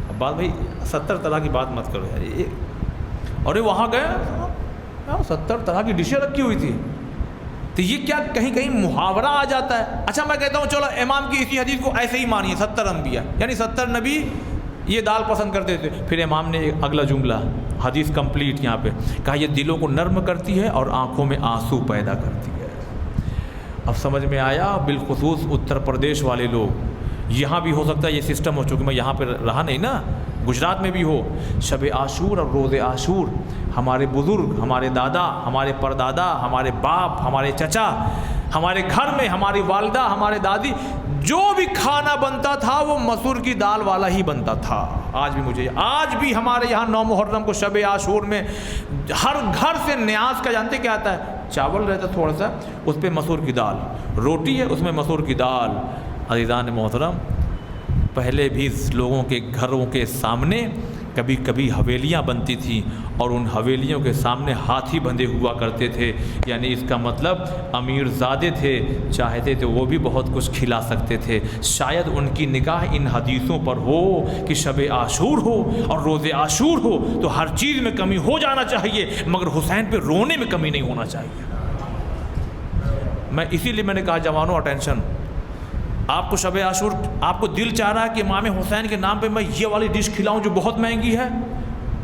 اب بات بھائی 70 طرح کی بات مت کرو یار، اور وہاں گئے 70 طرح کی ڈشیں رکھی ہوئی تھی، تو یہ کیا کہیں محاورہ آ جاتا ہے؟ اچھا میں کہتا ہوں چلو امام کی اسی حدیث کو ایسے ہی مانیے، 70 انبیاء یعنی 70 نبی یہ دال پسند کرتے تھے۔ پھر امام نے اگلا جملہ، حدیث کمپلیٹ یہاں پہ کہا یہ دلوں کو نرم کرتی ہے اور آنکھوں میں آنسو پیدا کرتی ہے۔ اب سمجھ میں آیا، بالخصوص اتر پردیش والے لوگ، یہاں بھی ہو سکتا ہے یہ سسٹم ہو، چونکہ میں یہاں پہ رہا نہیں نا، گجرات میں بھی ہو، شب عاشور اور روز عاشور ہمارے بزرگ، ہمارے دادا، ہمارے پردادا، ہمارے باپ، ہمارے چچا، ہمارے گھر میں ہماری والدہ، ہمارے دادی، جو بھی کھانا بنتا تھا وہ مسور کی دال والا ہی بنتا تھا۔ آج بھی ہمارے یہاں 9 محرم کو شب عاشور میں ہر گھر سے نیاز کا جانتے کیا آتا ہے؟ چاول رہتا تھوڑا سا، اس پہ مسور کی دال، روٹی ہے اس میں مسور کی دال۔ عزیزان محترم، پہلے بھی لوگوں کے گھروں کے سامنے کبھی کبھی حویلیاں بنتی تھیں اور ان حویلیوں کے سامنے ہاتھی بندھے ہوا کرتے تھے، یعنی اس کا مطلب امیر زادے تھے، چاہتے تھے وہ بھی بہت کچھ کھلا سکتے تھے۔ شاید ان کی نگاہ ان حدیثوں پر ہو کہ شب عاشور ہو اور روز عاشور ہو تو ہر چیز میں کمی ہو جانا چاہیے، مگر حسین پہ رونے میں کمی نہیں ہونا چاہیے۔ اسی لیے میں نے کہا جوانوں اٹینشن، آپ کو شب عاشور آپ کو دل چاہ رہا ہے کہ امام حسین کے نام پہ میں یہ والی ڈش کھلاؤں جو بہت مہنگی ہے،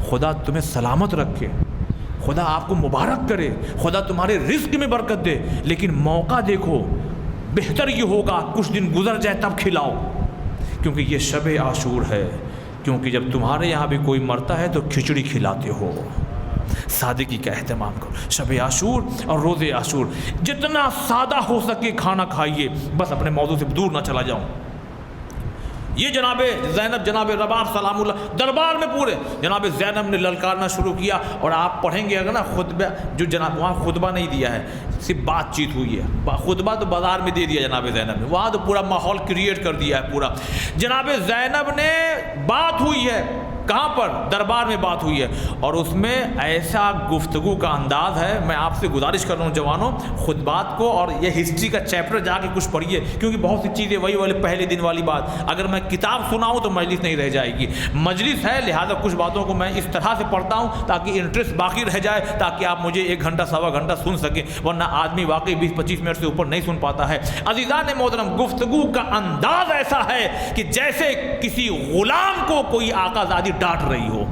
خدا تمہیں سلامت رکھے، خدا آپ کو مبارک کرے، خدا تمہارے رزق میں برکت دے، لیکن موقع دیکھو، بہتر یہ ہوگا کچھ دن گزر جائے تب کھلاؤ، کیونکہ یہ شب عاشور ہے۔ کیونکہ جب تمہارے یہاں بھی کوئی مرتا ہے تو کھچڑی کھلاتے ہو۔ سادگی کا اہتمام کرو، شب عاشور اور روز عاشور جتنا سادہ ہو سکے کھانا کھائیے۔ بس اپنے موضوع سے دور نہ چلا جاؤں۔ یہ جناب زینب، جناب رباب سلام اللہ دربار میں پورے جناب زینب نے للکارنا شروع کیا، اور آپ پڑھیں گے اگر نا خطبہ، جو جناب وہاں خطبہ نہیں دیا ہے، صرف بات چیت ہوئی ہے، خطبہ تو بازار میں دے دیا جناب زینب نے، وہاں تو پورا ماحول کریٹ کر دیا ہے پورا۔ جناب زینب نے بات ہوئی ہے، کہاں پر؟ دربار میں بات ہوئی ہے، اور اس میں ایسا گفتگو کا انداز ہے۔ میں آپ سے گزارش کر رہا ہوں جوانوں، خطبات کو اور یہ ہسٹری کا چیپٹر جا کے کچھ پڑھیے، کیونکہ بہت سی چیزیں وہی والے پہلے دن والی بات، اگر میں کتاب سناؤں تو مجلس نہیں رہ جائے گی۔ مجلس ہے لہذا کچھ باتوں کو میں اس طرح سے پڑھتا ہوں تاکہ انٹرسٹ باقی رہ جائے، تاکہ آپ مجھے 1 گھنٹہ سوا گھنٹہ سن سکیں، ورنہ آدمی واقعی 20-25 منٹ سے اوپر نہیں سن پاتا ہے۔ عزیزان محترم، گفتگو کا انداز ایسا ہے کہ جیسے کسی غلام کو کوئی آقا زادی ڈانٹ رہی ہو،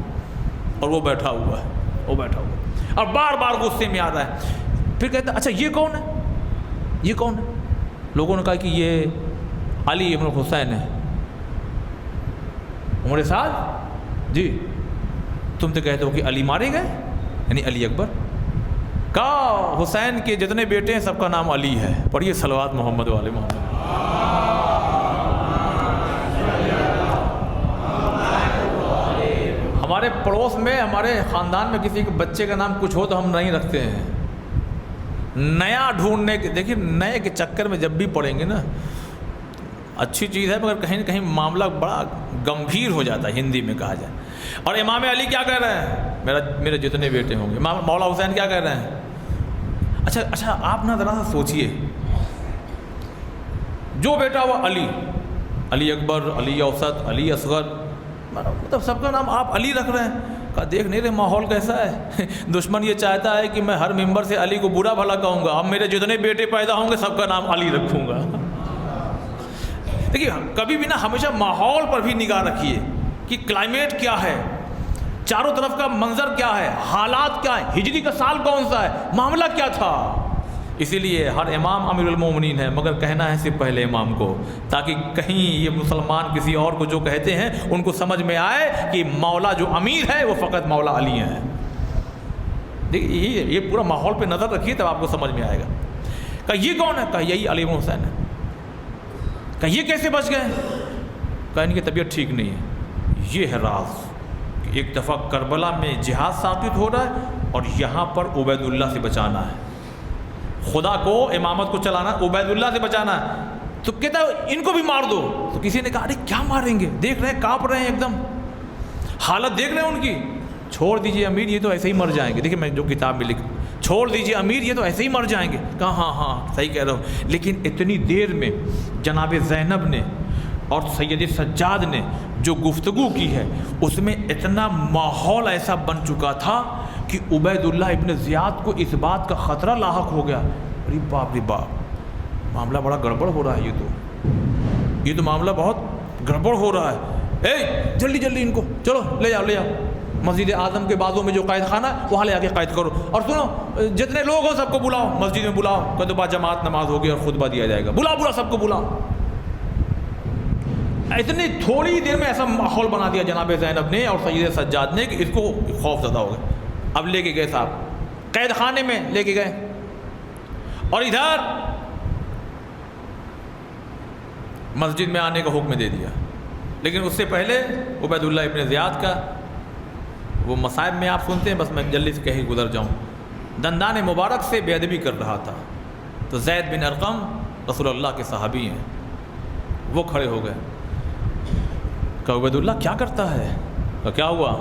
اور وہ بیٹھا ہوا ہے، اور بار بار غصے میں آ رہا ہے۔ پھر کہتا ہے اچھا یہ کون ہے، یہ کون ہے؟ لوگوں نے کہا کہ یہ علی ابن حسین ہے۔ عمر سعد جی، تم تو کہتے ہو کہ علی مارے گئے، یعنی علی اکبر کا، حسین کے جتنے بیٹے ہیں سب کا نام علی ہے۔ پڑھیے صلوات محمد والے محمد۔ ہمارے پڑوس میں، ہمارے خاندان میں کسی کے بچے کا نام کچھ ہو تو ہم نہیں رکھتے ہیں، نیا ڈھونڈنے کے، دیکھیے نئے کے چکر میں جب بھی پڑیں گے نا، اچھی چیز ہے مگر کہیں نہ کہیں معاملہ بڑا گمبھیر ہو جاتا ہے، ہندی میں کہا جائے۔ اور امام علی کیا کہہ رہے ہیں؟ میرے جتنے بیٹے ہوں گے۔ مولا حسین کیا کہہ رہے ہیں؟ اچھا آپ نا ذرا سا سوچئے، جو بیٹا ہوا علی، علی اکبر، علی اوسط، علی اصغر، مطلب سب کا نام آپ علی رکھ رہے ہیں۔ کہا دیکھ نہیں رہے ماحول کیسا ہے، دشمن یہ چاہتا ہے کہ میں ہر ممبر سے علی کو برا بھلا کہوں گا، اب میرے جتنے بیٹے پیدا ہوں گے سب کا نام علی رکھوں گا۔ دیکھیے کبھی بھی نا ہمیشہ ماحول پر بھی نگاہ رکھیے کہ کلائمیٹ کیا ہے، چاروں طرف کا منظر کیا ہے، حالات کیا ہے، ہجری کا سال کون سا ہے، معاملہ کیا تھا۔ اسی لیے ہر امام امیر المومنین ہے، مگر کہنا ہے صرف پہلے امام کو، تاکہ کہیں یہ مسلمان کسی اور کو جو کہتے ہیں ان کو سمجھ میں آئے کہ مولا جو امیر ہے وہ فقط مولا علی ہیں۔ دیکھیے یہ پورا ماحول پہ نظر رکھیے تب آپ کو سمجھ میں آئے گا۔ کہ یہ کون ہے؟ کہ یہی علی بن حسین ہے۔ کہ یہ کیسے بچ گئے؟ کہ ان کی طبیعت ٹھیک نہیں ہے۔ یہ ہے راز کہ ایک دفعہ کربلا میں جہاد ساقط ہو رہا ہے اور یہاں پر عبید اللہ سے بچانا ہے، خدا کو امامت کو چلانا، عبید اللہ سے بچانا ہے۔ تو کہتا ہے ان کو بھی مار دو۔ تو کسی نے کہا ارے کیا ماریں گے، دیکھ رہے ہیں کانپ رہے ہیں ایک دم، حالت دیکھ رہے ہیں ان کی، چھوڑ دیجئے امیر یہ تو ایسے ہی مر جائیں گے۔ دیکھیں میں جو کتاب میں لکھ، چھوڑ دیجئے امیر یہ تو ایسے ہی مر جائیں گے۔ کہا ہاں صحیح کہہ رہا ہوں، لیکن اتنی دیر میں جناب زینب نے اور سید سجاد نے جو گفتگو کی ہے اس میں اتنا ماحول ایسا بن چکا تھا کہ عبید اللہ ابن زیاد کو اس بات کا خطرہ لاحق ہو گیا، ارے باپ رے باپ، معاملہ بڑا گڑبڑ ہو رہا ہے، یہ تو معاملہ بہت گڑبڑ ہو رہا ہے، اے جلدی ان کو چلو لے جاؤ مسجد اعظم کے بازوں میں جو قید خانہ وہاں لے آ کے قید کرو، اور سنو جتنے لوگ ہو سب کو بلاؤ، مسجد میں بلاؤ، کہ بعد جماعت نماز ہوگی اور خطبہ دیا جائے گا، بلاؤ سب کو بلاؤ۔ اتنی تھوڑی دیر میں ایسا ماحول بنا دیا جناب زینب نے اور سید سجاد نے کہ اس کو خوف زدہ ہو گئے، اب لے کے گئے صاحب قید خانے میں لے کے گئے، اور ادھر مسجد میں آنے کا حکم دے دیا۔ لیکن اس سے پہلے عبید اللہ ابن زیاد کا وہ مصائب میں آپ سنتے ہیں، بس میں جلدی سے کہیں گزر جاؤں، دندان مبارک سے بے ادبی کر رہا تھا، تو زید بن ارقم رسول اللہ کے صحابی ہیں، وہ کھڑے ہو گئے، کہا عبید اللہ کیا کرتا ہے؟ کہا کیا ہوا؟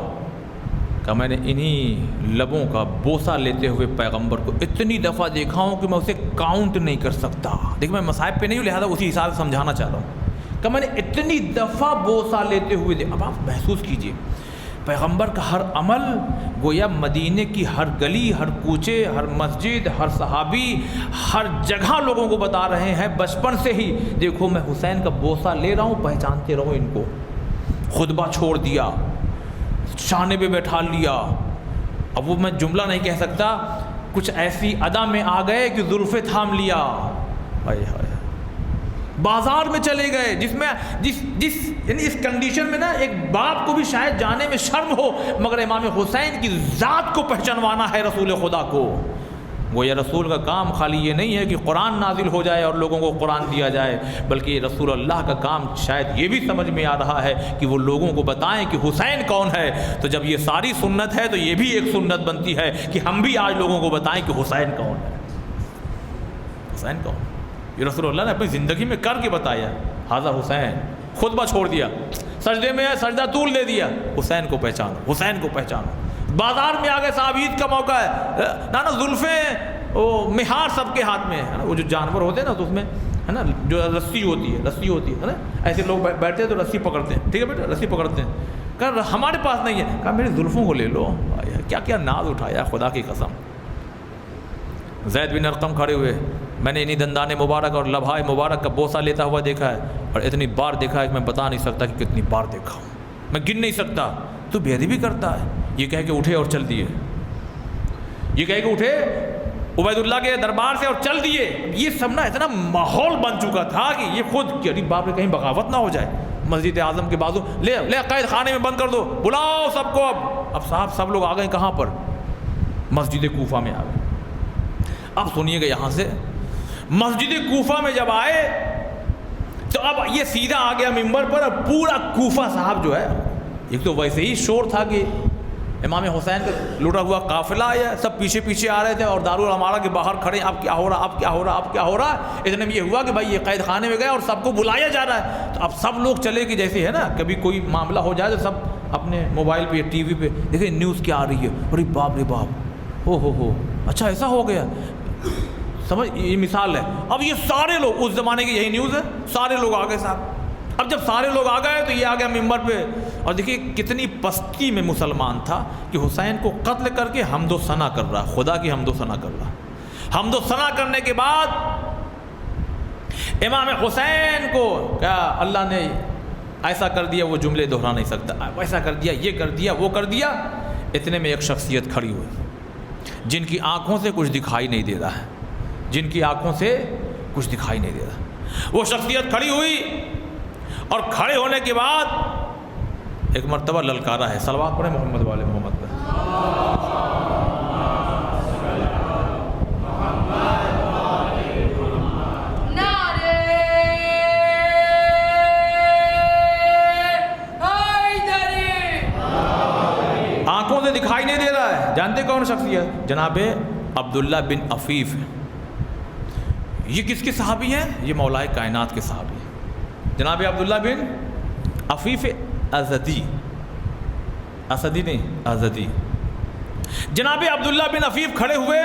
کہا میں نے انہی لبوں کا بوسہ لیتے ہوئے پیغمبر کو اتنی دفعہ دیکھا ہوں کہ میں اسے کاؤنٹ نہیں کر سکتا۔ دیکھ میں مصائب پہ نہیں ہوں، لہٰذا اسی حساب سے سمجھانا چاہ رہا ہوں کہ میں نے اتنی دفعہ بوسہ لیتے ہوئے اب آپ محسوس کیجئے پیغمبر کا ہر عمل گویا مدینے کی ہر گلی، ہر کوچے، ہر مسجد، ہر صحابی، ہر جگہ لوگوں کو بتا رہے ہیں بچپن سے ہی، دیکھو میں حسین کا بوسہ لے رہا ہوں، پہچانتے رہو ان کو۔ خطبہ چھوڑ دیا، شانے پہ بیٹھا لیا، اب وہ میں جملہ نہیں کہہ سکتا، کچھ ایسی ادا میں آ گئے کہ زلفیں تھام لیا، ہائے ہائے، بازار میں چلے گئے، جس میں یعنی اس کنڈیشن میں نا ایک باپ کو بھی شاید جانے میں شرم ہو، مگر امام حسین کی ذات کو پہچانوانا ہے رسول خدا کو۔ وہ یہ رسول کا کام خالی یہ نہیں ہے کہ قرآن نازل ہو جائے اور لوگوں کو قرآن دیا جائے، بلکہ یہ رسول اللہ کا کام شاید یہ بھی سمجھ میں آ رہا ہے کہ وہ لوگوں کو بتائیں کہ حسین کون ہے۔ تو جب یہ ساری سنت ہے تو یہ بھی ایک سنت بنتی ہے کہ ہم بھی آج لوگوں کو بتائیں کہ حسین کون ہے، حسین کون۔ یہ رسول اللہ نے اپنی زندگی میں کر کے بتایا، حاضر حسین، خطبہ چھوڑ دیا، سجدے میں سجدہ طول دے دیا، حسین کو پہچانو، حسین کو پہچانو۔ بازار میں آگے صاحب عید کا موقع ہے، نا زلفیں وہ مہار سب کے ہاتھ میں ہے نا، وہ جو جانور ہوتے ہیں نا تو اس میں ہے نا جو رسی ہوتی ہے نا، ایسے لوگ بیٹھتے ہیں تو رسی پکڑتے ہیں، ٹھیک ہے بیٹا رسی پکڑتے ہیں، کہا ہمارے پاس نہیں ہے، کہا میری زلفوں کو لے لو، کیا کیا ناز اٹھایا خدا کی قسم۔ زید بن ارقم کھڑے ہوئے، میں نے انہی دندان مبارک اور لبھائے مبارک کا بوسہ لیتا ہوا دیکھا ہے، اور اتنی بار دیکھا ہے کہ میں بتا نہیں سکتا کہ کتنی بار دیکھا ہوں، میں گن نہیں سکتا۔ تو بے ادبی کرتا ہے، یہ کہہ کے اٹھے اور چل دیے، یہ کہہ کے اٹھے عبید اللہ کے دربار سے اور چل دیے۔ یہ سب نا اتنا ماحول بن چکا تھا کہ یہ خود کہ ارے باپ رے کہیں بغاوت نہ ہو جائے، مسجد اعظم کے بازو لے قید خانے میں بند کر دو، بلاؤ سب کو۔ اب صاحب سب لوگ آ گئے کہاں پر؟ مسجد کوفہ میں آ گئے۔ اب سنیے گا یہاں سے، مسجد کوفہ میں جب آئے تو اب یہ سیدھا آ گیا ممبر پر، اور پورا کوفہ صاحب جو ہے، ایک تو ویسے ہی شور تھا کہ امام حسین کا لٹا ہوا قافلہ آیا، سب پیچھے پیچھے آ رہے تھے، اور دارالعمارہ کے باہر کھڑے، اب کیا ہو رہا، اب کیا ہو رہا، اب کیا ہو رہا۔ اتنے میں یہ ہوا کہ بھائی یہ قید خانے میں گئے اور سب کو بلایا جا رہا ہے، تو اب سب لوگ چلے کہ جیسے ہے نا کبھی کوئی معاملہ ہو جائے تو سب اپنے موبائل پہ ٹی وی پہ دیکھیں نیوز کیا آ رہی ہے، ارے باپ رے باپ، ہو اچھا ایسا ہو گیا، سمجھ، یہ مثال ہے۔ اب یہ سارے لوگ، اس زمانے کی یہی نیوز ہے، سارے لوگ آ گئے صاحب۔ اب جب سارے لوگ آ گئے تو یہ آ گیا ممبر پہ، اور دیکھیے کتنی پستی میں مسلمان تھا کہ حسین کو قتل کر کے حمد و ثنا کر رہا، خدا کی حمد و ثنا کر رہا۔ حمد و ثنا کرنے کے بعد امام حسین کو کیا اللہ نے ایسا کر دیا، وہ جملے دہرا نہیں سکتا، ایسا کر دیا، یہ کر دیا، وہ کر دیا۔ اتنے میں ایک شخصیت کھڑی ہوئی جن کی آنکھوں سے کچھ دکھائی نہیں دے رہا ہے، جن کی آنکھوں سے کچھ دکھائی نہیں دے رہا۔ وہ شخصیت کھڑی ہوئی، اور کھڑے ہونے کے بعد ایک مرتبہ للکارا ہے، صلوات پڑھیں محمد والے محمد پر۔ آنکھوں سے دکھائی نہیں دے رہا ہے، جانتے کون شخصیت؟ جناب عبداللہ بن عفیف۔ یہ کس کے صحابی ہیں؟ یہ مولا کائنات کے صحابی ہیں، جناب عبداللہ بن عفیف ازدی، اسدی نہیں ازدی۔ جناب عبداللہ بن عفیف کھڑے ہوئے،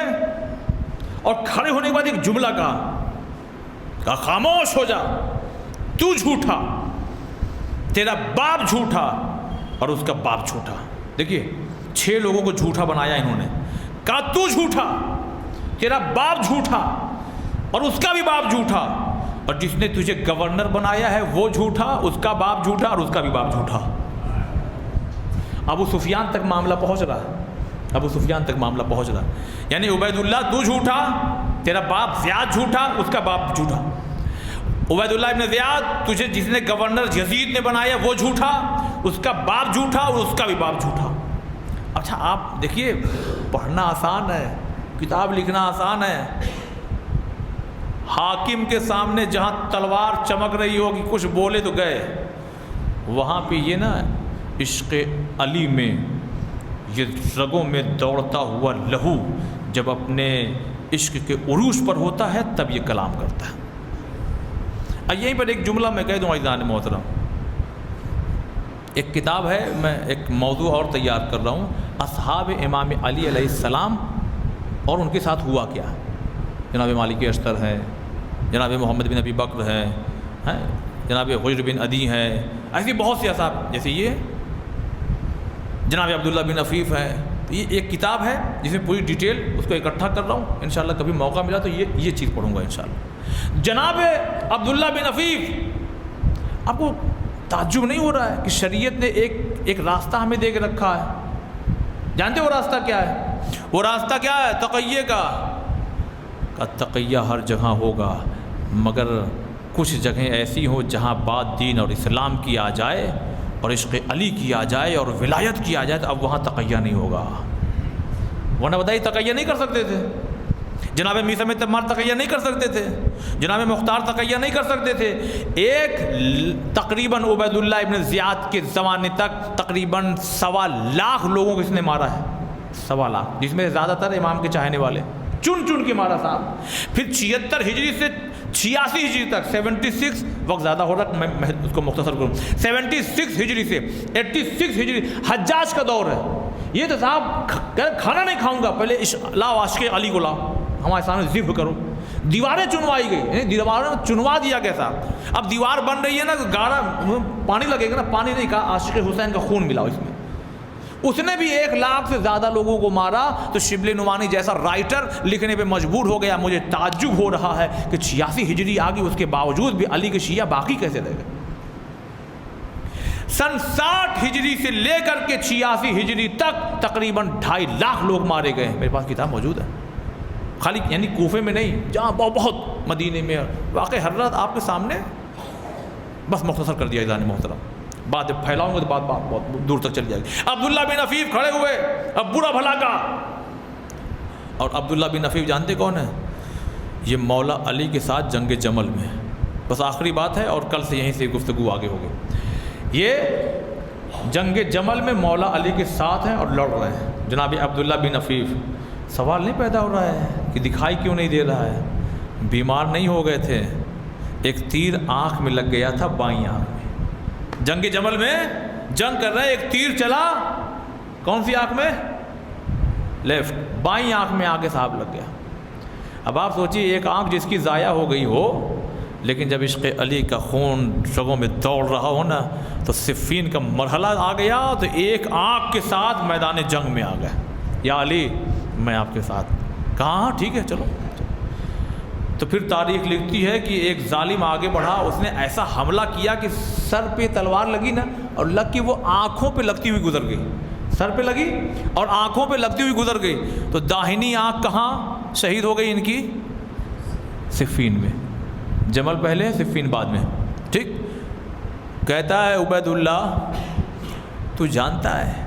اور کھڑے ہونے کے بعد ایک جملہ کہا خاموش ہو جا، تو جھوٹا، تیرا باپ جھوٹا، اور اس کا باپ جھوٹا۔ دیکھیے 6 لوگوں کو جھوٹا بنایا انہوں نے، کہا تو جھوٹا، تیرا باپ جھوٹا، اور اس کا بھی باپ جھوٹا، اور جس نے تجھے گورنر بنایا ہے وہ جھوٹا، اس کا باپ جھوٹا، اور اس کا بھی باپ جھوٹا۔ ابو سفیان تک معاملہ پہنچ رہا ہے، ابو سفیان تک معاملہ پہنچ رہا ہے، یعنی عبید اللہ تو جھوٹا، تیرا باپ زیاد جھوٹا، اس کا باپ جھوٹا۔ عبید اللہ ابن زیاد، تجھے جس نے گورنر یزید نے بنایا وہ جھوٹا، اس کا باپ جھوٹا، اور اس کا بھی باپ جھوٹا۔ اچھا آپ دیکھیے، پڑھنا آسان ہے، کتاب لکھنا آسان ہے، حاکم کے سامنے جہاں تلوار چمک رہی ہوگی کچھ بولے تو گئے، وہاں پہ یہ نا عشق علی میں یہ رگوں میں دوڑتا ہوا لہو جب اپنے عشق کے عروج پر ہوتا ہے تب یہ کلام کرتا ہے۔ یہیں پر ایک جملہ میں کہہ دوں عزیزان محترم، ایک کتاب ہے، میں ایک موضوع اور تیار کر رہا ہوں، اصحاب امام علی علیہ السلام اور ان کے ساتھ ہوا کیا۔ جناب مالک اشتر ہے، جناب محمد بن ابی بکر ہے، جناب حجر بن عدی ہے، ایسی بہت سی اصحاب، جیسے یہ جناب عبداللہ بن عفیف ہے۔ یہ ایک کتاب ہے جس میں پوری ڈیٹیل اس کو اکٹھا کر رہا ہوں، انشاءاللہ کبھی موقع ملا تو یہ چیز پڑھوں گا انشاءاللہ۔ جناب عبداللہ بن عفیف، آپ کو تعجب نہیں ہو رہا ہے کہ شریعت نے ایک راستہ ہمیں دے کے رکھا ہے؟ جانتے وہ راستہ کیا ہے؟ وہ راستہ کیا ہے؟ تقیہ کا تقیہ ہر جگہ ہوگا، مگر کچھ جگہیں ایسی ہوں جہاں بات دین اور اسلام کی آ جائے اور عشق علی کی آ جائے اور ولایت کی آ جائے تو اب وہاں تقیہ نہیں ہوگا، ورنہ بتائیے تقیہ نہیں کر سکتے تھے، جناب میثم تمار تقیہ نہیں کر سکتے تھے، جناب مختار تقیہ نہیں کر سکتے تھے۔ ایک تقریباً عبید اللہ ابن زیاد کے زمانے تک تقریباً 1.25 لاکھ لوگوں کو اس نے مارا ہے، 1.25 لاکھ، جس میں زیادہ تر امام کے چاہنے والے، چن چن کے مارا صاحب۔ پھر 76 ہجری سے 86 ہجری تک، 76 وقت زیادہ ہو رہا ہے، میں اس کو مختصر کروں، 76 ہجری سے 86 ہجری حجاج کا دور ہے۔ یہ تو صاحب کھانا نہیں کھاؤں گا، پہلے لاؤ عاشق علی کو لاؤ، ہمارے سامنے ذبح کرو۔ دیواریں چنوائی گئی، یعنی دیواروں میں چنوا دیا گیا صاحب۔ اب دیوار بن رہی ہے نا، گاڑا پانی لگے گا نا، پانی نہیں کہا، عاشق حسین کا خون ملا اس میں۔ اس نے بھی 1 لاکھ سے زیادہ لوگوں کو مارا، تو شبلی نعمانی جیسا رائٹر لکھنے پہ مجبور ہو گیا۔ مجھے تعجب ہو رہا ہے کہ 86 ہجری آ گئی، اس کے باوجود بھی علی کے شیعہ باقی کیسے رہ گئے۔ سن 60 ہجری سے لے کر کے 86 ہجری تک تقریباً 2.5 لاکھ لوگ مارے گئے۔ میرے پاس کتاب موجود ہے، خالی یعنی کوفے میں نہیں، جہاں بہت مدینے میں، واقع حضرت آپ کے سامنے بس مختصر کر دیا عزیزان محترم، بات جب پھیلاؤں گا تو بات بہت دور تک چل جائے گی۔ عبداللہ بن عفیف کھڑے ہوئے، اب برا بھلا کا، اور عبداللہ بن عفیف جانتے کون ہے؟ یہ مولا علی کے ساتھ جنگ جمل میں، بس آخری بات ہے اور کل سے یہیں سے گفتگو آگے ہوگی۔ یہ جنگ جمل میں مولا علی کے ساتھ ہیں اور لڑ رہے ہیں جناب عبداللہ بن عفیف۔ سوال نہیں پیدا ہو رہا ہے کہ دکھائی کیوں نہیں دے رہا ہے؟ بیمار نہیں ہو گئے تھے، ایک تیر آنکھ میں لگ گیا تھا، بائیں آنکھ میں، جنگ جمل میں جنگ کر رہے، ایک تیر چلا، کون سی آنکھ میں؟ لیفٹ، بائیں آنکھ میں آگے صاحب لگ گیا۔ اب آپ سوچیے، ایک آنکھ جس کی ضائع ہو گئی ہو، لیکن جب عشق علی کا خون رگوں میں دوڑ رہا ہو نا، تو صفین کا مرحلہ آ گیا، تو ایک آنکھ کے ساتھ میدان جنگ میں آ گئے، یا علی میں آپ کے ساتھ، کہاں ٹھیک ہے چلو۔ تو پھر تاریخ لکھتی ہے کہ ایک ظالم آگے بڑھا، اس نے ایسا حملہ کیا کہ سر پہ تلوار لگی نا، اور لگ کے وہ آنکھوں پہ لگتی ہوئی گزر گئی، سر پہ لگی اور آنکھوں پہ لگتی ہوئی گزر گئی۔ تو داہنی آنکھ کہاں شہید ہو گئی ان کی؟ صفین میں، جمل پہلے صفین بعد میں، ٹھیک۔ کہتا ہے عبید اللہ، تو جانتا ہے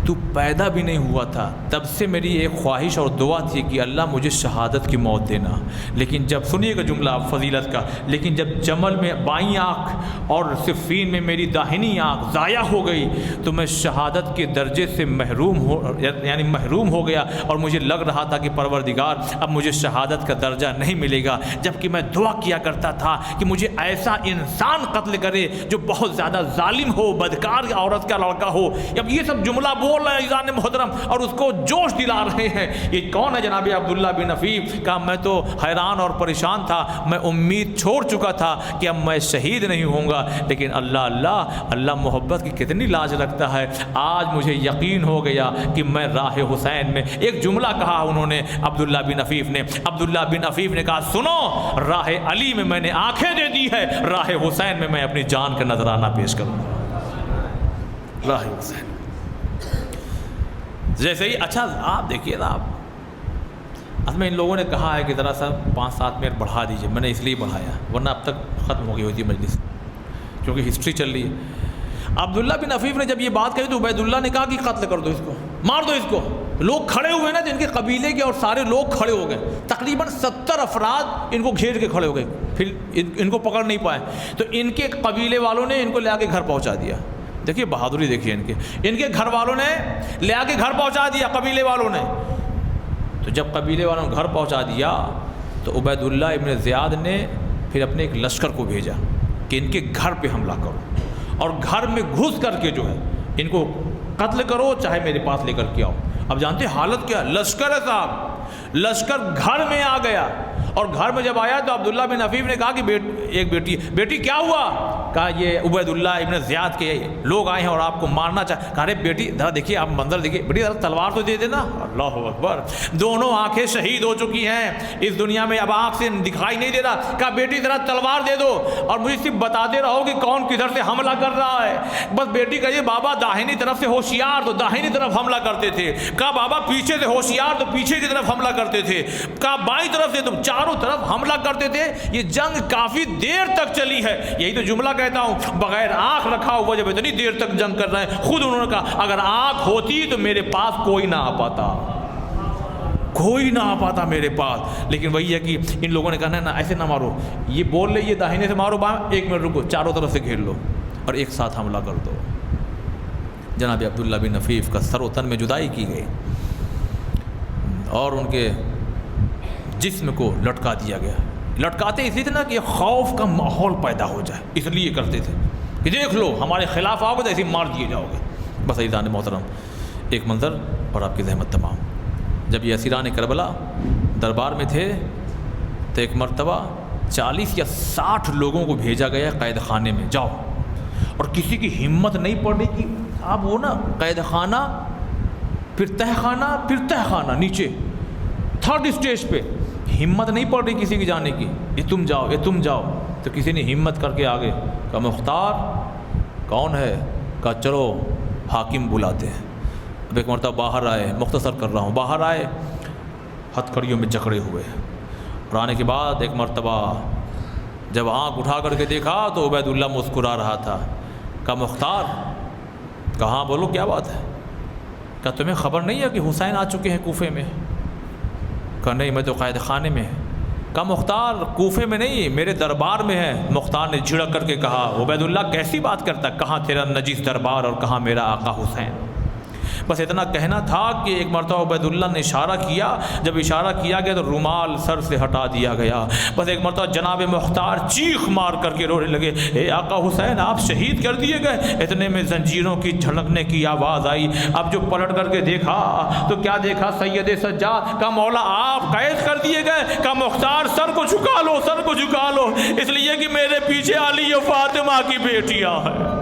تو پیدا بھی نہیں ہوا تھا، تب سے میری ایک خواہش اور دعا تھی کہ اللہ مجھے شہادت کی موت دینا، لیکن جب سنیے گا جملہ فضیلت کا، لیکن جب جمل میں بائیں آنکھ اور صفین میں میری داہنی آنکھ ضائع ہو گئی تو میں شہادت کے درجے سے محروم ہو گیا، اور مجھے لگ رہا تھا کہ پروردگار اب مجھے شہادت کا درجہ نہیں ملے گا، جبکہ میں دعا کیا کرتا تھا کہ مجھے ایسا انسان قتل کرے جو بہت زیادہ ظالم ہو، بدکار عورت کا لڑکا ہو۔ اب یہ سب جملہ بول رہے ہیں عزیزان محترم، اور اس کو جوش دلا رہے ہیں۔ یہ کون ہے؟ جناب عبداللہ بن عفیف۔ کہا میں تو حیران اور پریشان تھا، میں امید چھوڑ چکا تھا کہ اب میں شہید نہیں ہوں گا، لیکن اللہ محبت کی کتنی لاج رکھتا ہے، آج مجھے یقین ہو گیا کہ میں راہ حسین میں۔ ایک جملہ کہا انہوں نے، عبداللہ بن عفیف نے کہا سنو، راہ علی میں نے آنکھیں دے دی ہے، راہ حسین میں اپنی جان کا نذرانہ پیش کروں گا۔ راہ حسین جیسے ہی، اچھا آپ دیکھیے نا، اصل میں ان لوگوں نے کہا ہے کہ ذرا سا 5-7 منٹ بڑھا دیجیے، میں نے اس لیے بڑھایا، ورنہ اب تک ختم ہو گئی ہوتی مجلس، کیونکہ ہسٹری چل رہی ہے۔ عبداللہ بن عفیف نے جب یہ بات کہی تو عبید اللہ نے کہا کہ قتل کر دو اس کو، مار دو اس کو. لوگ کھڑے ہوئے نا, جن کے قبیلے کے اور سارے لوگ کھڑے ہو گئے, تقریباً 70 افراد ان کو گھیر کے کھڑے ہو گئے, پھر ان کو پکڑ نہیں پائے تو ان کے قبیلے والوں نے ان کو لے آ کے گھر پہنچا دیا. دیکھیے بہادری دیکھیے ان کے گھر والوں نے لے آ کے گھر پہنچا دیا, قبیلے والوں نے. تو جب قبیلے والوں نے گھر پہنچا دیا تو عبید اللہ ابن زیاد نے پھر اپنے ایک لشکر کو بھیجا کہ ان کے گھر پہ حملہ کرو اور گھر میں گھس کر کے جو ہے ان کو قتل کرو, چاہے میرے پاس لے کر کے آؤ. اب جانتے حالت کیا, لشکر ہے صاحب, لشکر گھر میں آ گیا. اور گھر میں جب آیا تو عبداللہ بن حفیف نے کہا کہ ایک بیٹی کیا ہوا؟ کہا یہ عبید اللہ ابن زیاد کے لوگ آئے ہیں اور آپ کو مارنا چاہے. کہا رے بیٹی ذرا دیکھیے, آپ منظر دیکھیے, بیٹی ذرا تلوار تو دے دینا. اللہ اکبر, دونوں آنکھیں شہید ہو چکی ہیں اس دنیا میں, اب آنکھ سے دکھائی نہیں دے رہا. کہا بیٹی ذرا تلوار دے دو اور مجھے صرف بتاتے رہو کہ کون کدھر سے حملہ کر رہا ہے. بس بیٹی کہیے بابا داہنی طرف سے ہوشیار, تو داہنی طرف حملہ کرتے تھے. کہا بابا پیچھے سے ہوشیار, تو پیچھے کی طرف حملہ کرتے تھے. کہا بائیں طرف سے, تو چاروں طرف حملہ کرتے تھے. یہ جنگ کافی دیر تک چلی ہے. یہی تو جملہ کہتا ہوں, بغیر آنکھ رکھا ہوا جب اتنی دیر تک جنگ کر رہے ہیں. خود انہوں نے کہا اگر آنکھ ہوتی تو میرے پاس کوئی نہ آ پاتا, کوئی نہ آ پاتا میرے پاس. لیکن وہی ہے کہ ان لوگوں نے کہا نا ایسے نہ مارو, یہ بول رہے یہ داہنے سے مارو, بائیں, 1 منٹ رکو, چاروں طرف سے گھیر لو اور ایک ساتھ حملہ کر دو. جناب عبداللہ بن حفیف کا سر و تن میں جدائی کی گئی اور ان کے جسم کو لٹکا دیا گیا. لٹکاتے اسی تھے نا کہ خوف کا ماحول پیدا ہو جائے, اس لیے کرتے تھے کہ دیکھ لو ہمارے خلاف آؤ گے تو ایسے مار دیے جاؤ گے. بس عزیزان محترم, ایک منظر اور آپ کی زحمت تمام. جب یہ اسیران کربلا دربار میں تھے تو ایک مرتبہ 40 یا 60 لوگوں کو بھیجا گیا قید خانے میں, جاؤ. اور کسی کی ہمت نہیں پڑی کہ آپ وہ نا قید خانہ, پھر تہ خانہ, پھر تہ خانہ نیچے 3rd اسٹیج پہ, ہمت نہیں پڑ رہی کسی کی جانے کی. یہ تم جاؤ, یہ تم جاؤ. تو کسی نے ہمت کر کے آگے کہا مختار کون ہے؟ کہا چلو حاکم بلاتے ہیں. اب ایک مرتبہ باہر آئے, مختصر کر رہا ہوں, باہر آئے ہتھ کڑیوں میں جکڑے ہوئے, اور آنے کے بعد ایک مرتبہ جب آنکھ اٹھا کر کے دیکھا تو عبید اللہ مسکرا رہا تھا. کہا مختار, کہاں بولو کیا بات ہے؟ کہا تمہیں خبر نہیں ہے کہ حسین آ چکے ہیں کوفے میں؟ کہا نہیں, میں تو قید خانے میں. کہا مختار کوفے میں نہیں, میرے دربار میں ہے. مختار نے جھڑک کر کے کہا عبید اللہ کیسی بات کرتا, کہاں تیرا نجیس دربار اور کہاں میرا آقا حسین. بس اتنا کہنا تھا کہ ایک مرتبہ عبید اللہ نے اشارہ کیا, جب اشارہ کیا گیا تو رومال سر سے ہٹا دیا گیا. بس ایک مرتبہ جناب مختار چیخ مار کر کے رونے لگے, اے آقا حسین آپ شہید کر دیے گئے. اتنے میں زنجیروں کی جھڑکنے کی آواز آئی. اب جو پلٹ کر کے دیکھا تو کیا دیکھا, سید سجاد. کا مولا آپ قید کر دیے گئے. کا مختار سر کو جھکا لو, سر کو جھکا لو, اس لیے کہ میرے پیچھے علی و فاطمہ کی بیٹیاں ہیں.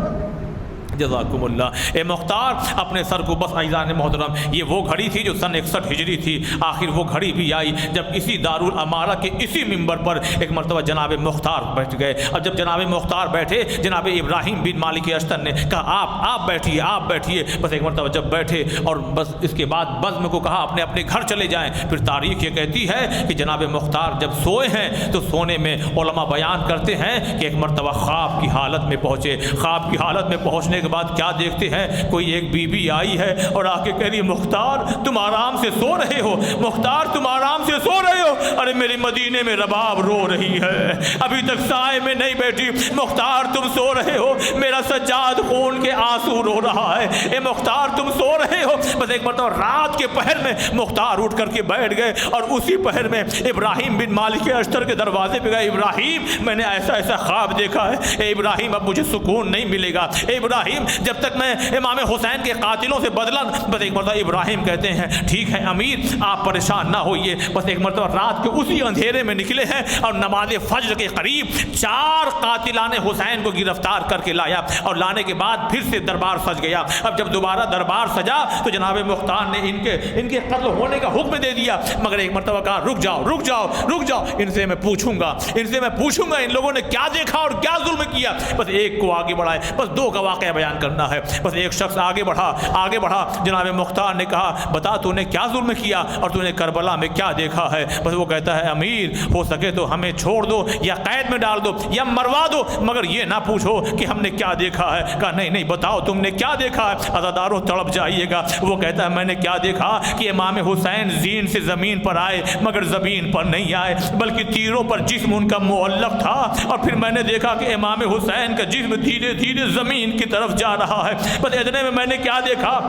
جزاکم اللہ. اے مختار اپنے سر کو, بس عزیزان محترم یہ وہ گھڑی تھی جو سن 61 ہجری تھی. آخر وہ گھڑی بھی آئی جب اسی دارالامارہ کے اسی منبر پر ایک مرتبہ جناب مختار بیٹھ گئے. اب جب جناب مختار بیٹھے, جناب ابراہیم بن مالک اشتر نے کہا آپ بیٹھیے, آپ بیٹھیے. بس ایک مرتبہ جب بیٹھے اور بس اس کے بعد بزم کو کہا اپنے اپنے گھر چلے جائیں. پھر تاریخ یہ کہتی ہے کہ جناب مختار جب سوئے ہیں تو سونے میں علماء بیان کرتے ہیں کہ ایک مرتبہ خواب کی حالت میں پہنچے. خواب کی حالت میں پہنچنے کے بعد کیا دیکھتے ہیں, کوئی ایک بی بی آئی ہے اور آ کے کہہ رہی مختار تم آرام سے سو رہے ہو, مختار تم آرام سے سو رہے ہو. ارے میری مدینے میں رباب رو رہی ہے, ابھی تک سائے میں نہیں بیٹھی. مختار تم سو رہے ہو, میرا سجاد خون کے آنسو رو رہا ہے. اے مختار تم سو رہے ہو. بس ایک مرتبہ رات کے پہر میں مختار اٹھ کر کے بیٹھ گئے اور اسی پہر میں ابراہیم بن مالک اشتر کے دروازے پہ گئے. ابراہیم میں نے ایسا ایسا خواب دیکھا ہے. اے ابراہیم اب مجھے سکون نہیں ملے گا. اے ابراہیم جب تک میں امام حسین کے قاتلوں سے بدلا. بس ایک مرتبہ ابراہیم کہتے ہیں ٹھیک ہے امیر آپ پریشان نہ ہوئیے. بس ایک مرتبہ رات کے اسی اندھیرے میں نکلے ہیں اور نماز فجر کے قریب 4 قاتلان حسین کو گرفتار کر کے لایا اور لانے کے بعد پھر سے دربار سج گیا. اب جب دوبارہ دربار سجا تو جناب مختار نے ان کے قتل ہونے کا حکم دے دیا. مگر ایک مرتبہ کہا رک جاؤ رک جاؤ رک جاؤ, ان سے میں پوچھوں گا ان لوگوں نے کیا دیکھا اور کیا ظلم کیا. بس ایک کو آگے بڑھائے, بس 2 کا واقعہ بیان کرنا ہے۔ بس ایک شخص آگے بڑھا، جناب مختار نے کہا بتا تو نے کیا ظلم کیا اور تو نے کربلا میں کیا دیکھا ہے؟ بس وہ کہتا ہے امیر ہو سکے تو ہمیں چھوڑ دو یا قید میں ڈال دو یا مروا دو، مگر یہ نہ پوچھو کہ ہم نے کیا دیکھا ہے۔ کہا نہیں بتاؤ تم نے کیا دیکھا ہے؟ عزاداروں تڑپ جائیے گا۔ وہ کہتا ہے میں نے کیا دیکھا کہ امام حسین زین سے زمین پر آئے مگر زمین پر نہیں آئے بلکہ تیروں پر جسم ان کا معلق تھا، اور پھر میں نے دیکھا کہ امام حسین کا جسم دھیرے دھیرے زمین کی طرف جا رہا ہے۔ بس اتنے میں نے کیا دیکھا،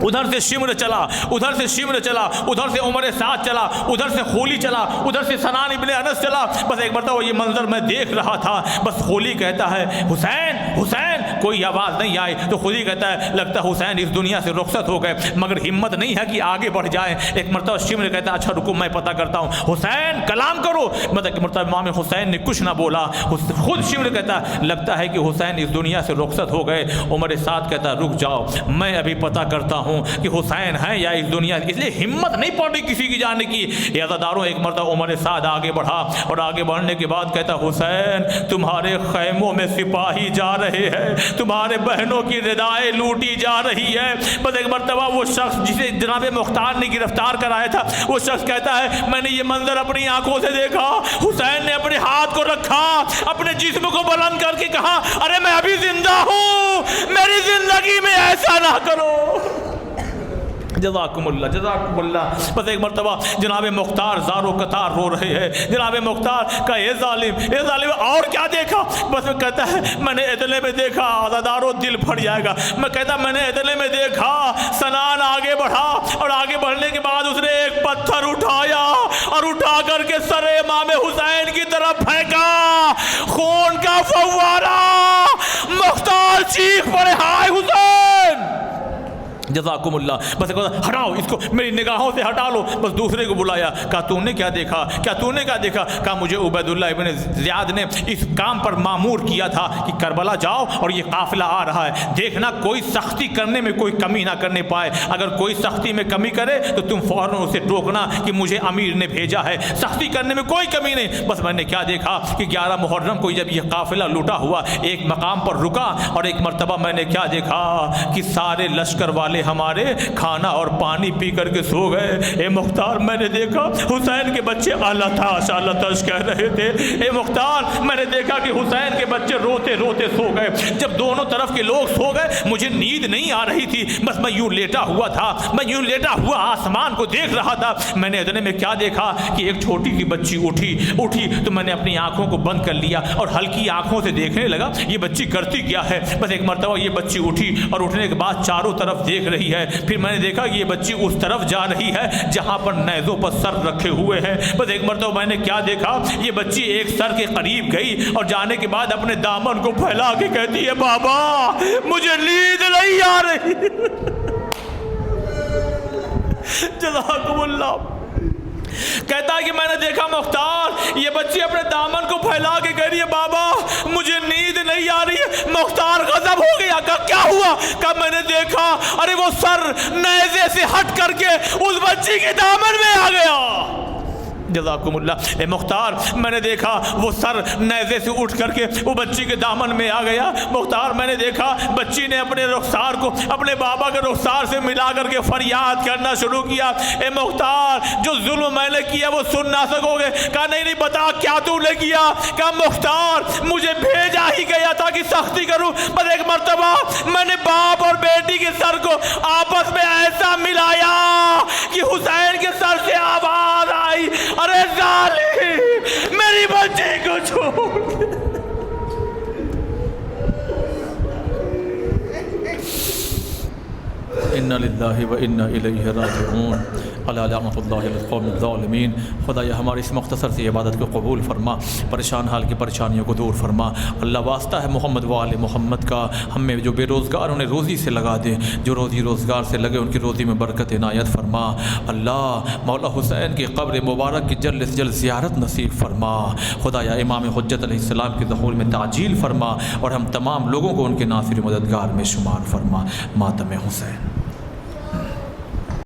ادھر سے شمر چلا، ادھر سے عمر سعد چلا، ادھر سے خولی چلا، ادھر سے سنان ابن انس چلا۔ بس ایک مرتبہ یہ منظر میں دیکھ رہا تھا۔ بس خولی کہتا ہے حسین حسین، کوئی آواز نہیں آئی تو خولی کہتا ہے لگتا حسین اس دنیا سے رخصت ہو گئے، مگر ہمت نہیں ہے کہ آگے بڑھ جائیں۔ ایک مرتبہ شمر کہتا ہے اچھا رکو میں پتہ کرتا ہوں، حسین کلام کرو۔ مطلب ایک مرتبہ امام حسین نے کچھ نہ بولا، خود شمر کہتا ہے لگتا ہے کہ حسین اس دنیا سے رخصت ہو گئے۔ عمر سعد کہتا ہے رک جاؤ میں ابھی پتہ کرتا ہوں کہ حسین ہیں یا اس دنیا، اس لیے ہمت نہیں پڑی کسی کی جاننے کی۔ عزاداروں ایک مرتبہ عمر سعد آگے بڑھا اور آگے بڑھنے کے بعد کہتا حسین تمہارے خیموں میں سپاہی جا رہے ہیں، تمہارے بہنوں کی ردائیں لوٹی جا رہی ہے۔ بس ایک مرتبہ وہ شخص جسے جناب مختار نے گرفتار کرایا تھا وہ شخص کہتا ہے میں نے یہ منظر اپنی آنکھوں سے دیکھا۔ حسین نے اپنے ہاتھ کو رکھا، اپنے جسم کو بلند کر کے کہا ارے میں ابھی زندہ ہوں، میری زندگی میں ایسا نہ کرو۔ جزاکم اللہ۔ بس ایک مرتبہ جناب مختار زارو قطار رو رہے ہیں۔ جناب مختار کا اے ظالم اور کیا دیکھا؟ بس میں کہتا ہے میں نے ادلے میں دیکھا، عزادارو دل پھٹ جائے گا۔ میں کہتا میں نے ادلے میں دیکھا، سنان آگے بڑھا اور آگے بڑھنے کے بعد اس نے ایک پتھر اٹھایا اور اٹھا کر کے سر امام حسین کی طرف پھینکا، خون کا فوارہ۔ مختار چیخ پڑے ہائے حسین۔ جزاکم اللہ۔ بس ہٹاؤ اس کو، میری نگاہوں سے ہٹا لو۔ بس دوسرے کو بلایا، کہا تو نے کیا دیکھا؟ کہا مجھے عبید اللہ ابن زیاد نے اس کام پر مامور کیا تھا کہ کربلا جاؤ اور یہ قافلہ آ رہا ہے، دیکھنا کوئی سختی کرنے میں کوئی کمی نہ کرنے پائے، اگر کوئی سختی میں کمی کرے تو تم فوراً اسے ٹوکنا کہ مجھے امیر نے بھیجا ہے، سختی کرنے میں کوئی کمی نہیں۔ بس میں نے کیا دیکھا کہ 11 محرم کو جب یہ قافلہ لوٹا ہوا ایک مقام پر رکا اور ایک مرتبہ میں نے کیا دیکھا کہ سارے لشکر والے ہمارے کھانا اور پانی پی کر کے سو گئے۔ اے مختار میں نے دیکھا حسین کے بچے اللہ تاش کہہ رہے تھے۔ اے مختار میں نے دیکھا کہ حسین کے بچے روتے روتے سو گئے۔ جب دونوں طرف کے لوگ سو گئے مجھے نیند نہیں آ رہی تھی، بس میں یوں لیٹا ہوا آسمان کو دیکھ رہا تھا۔ میں نے اتنے میں کیا دیکھا کہ ایک چھوٹی سی بچی اٹھی تو میں نے اپنی آنکھوں کو بند کر لیا اور ہلکی آنکھوں سے دیکھنے لگا یہ بچی کرتی کیا ہے۔ بس ایک مرتبہ یہ بچی اٹھی اور اٹھنے کے بعد چاروں طرف دیکھ رہی ہے۔ پھر میں نے دیکھا کہ یہ بچی اس طرف جا رہی ہے جہاں پر نیزوں پر سر رکھے ہوئے ہیں۔ بس ایک مرتبہ میں نے کیا دیکھا، یہ بچی ایک سر کے قریب گئی اور جانے کے بعد اپنے دامن کو پھیلا کے کہتی ہے بابا مجھے نیند نہیں آ رہی۔ جزاکم اللہ۔ کہتا ہے کہ میں نے دیکھا مختار یہ بچی اپنے دامن کو پھیلا کے کہہ رہی ہے بابا مجھے نیند نہیں آ رہی ہے۔ مختار غضب ہو گیا، کہا کیا ہوا؟ کہا میں نے دیکھا ارے وہ سر نیزے سے ہٹ کر کے اس بچی کے دامن میں آ گیا۔ جزاکم اللہ۔ اے مختار میں نے دیکھا وہ سر نیزے سے اٹھ کر کے وہ بچی کے دامن میں آ گیا۔ مختار میں نے دیکھا بچی نے اپنے رخسار کو اپنے بابا کے رخسار سے ملا کر کے فریاد کرنا شروع کیا۔ اے مختار جو ظلم میں نے کیا وہ سن نہ سکو گے؟ کہا نہیں بتا کیا تو نے کیا؟ کہا مختار مجھے بھیجا ہی گیا تھا کہ سختی کروں، پر ایک مرتبہ میں نے باپ اور بیٹی کے سر کو آپس میں ایسا ملایا کہ حسین کے سر سے آواز آئی ارے ظالم میری بچی کو چھوڑ۔ انا للہ و انا الیہ راجعون الا لعنۃ اللہ علی القوم الظالمین۔ خدایا ہماری اس مختصر سی عبادت کو قبول فرما، پریشان حال کی پریشانیوں کو دور فرما۔ اللہ واسطہ ہے محمد و آل محمد کا، ہم میں جو بے روزگار انہیں روزی سے لگا دے، جو روزی روزگار سے لگے ان کی روزی میں برکت عنایت فرما۔ اللہ مولا حسین کی قبر مبارک کی جلد سے جلد زیارت نصیب فرما۔ خدایا امام حجت علیہ السلام کے ظہور میں تعجیل فرما اور ہم تمام لوگوں کو ان کے ناصر مددگار میں شمار فرما۔ ماتم حسین۔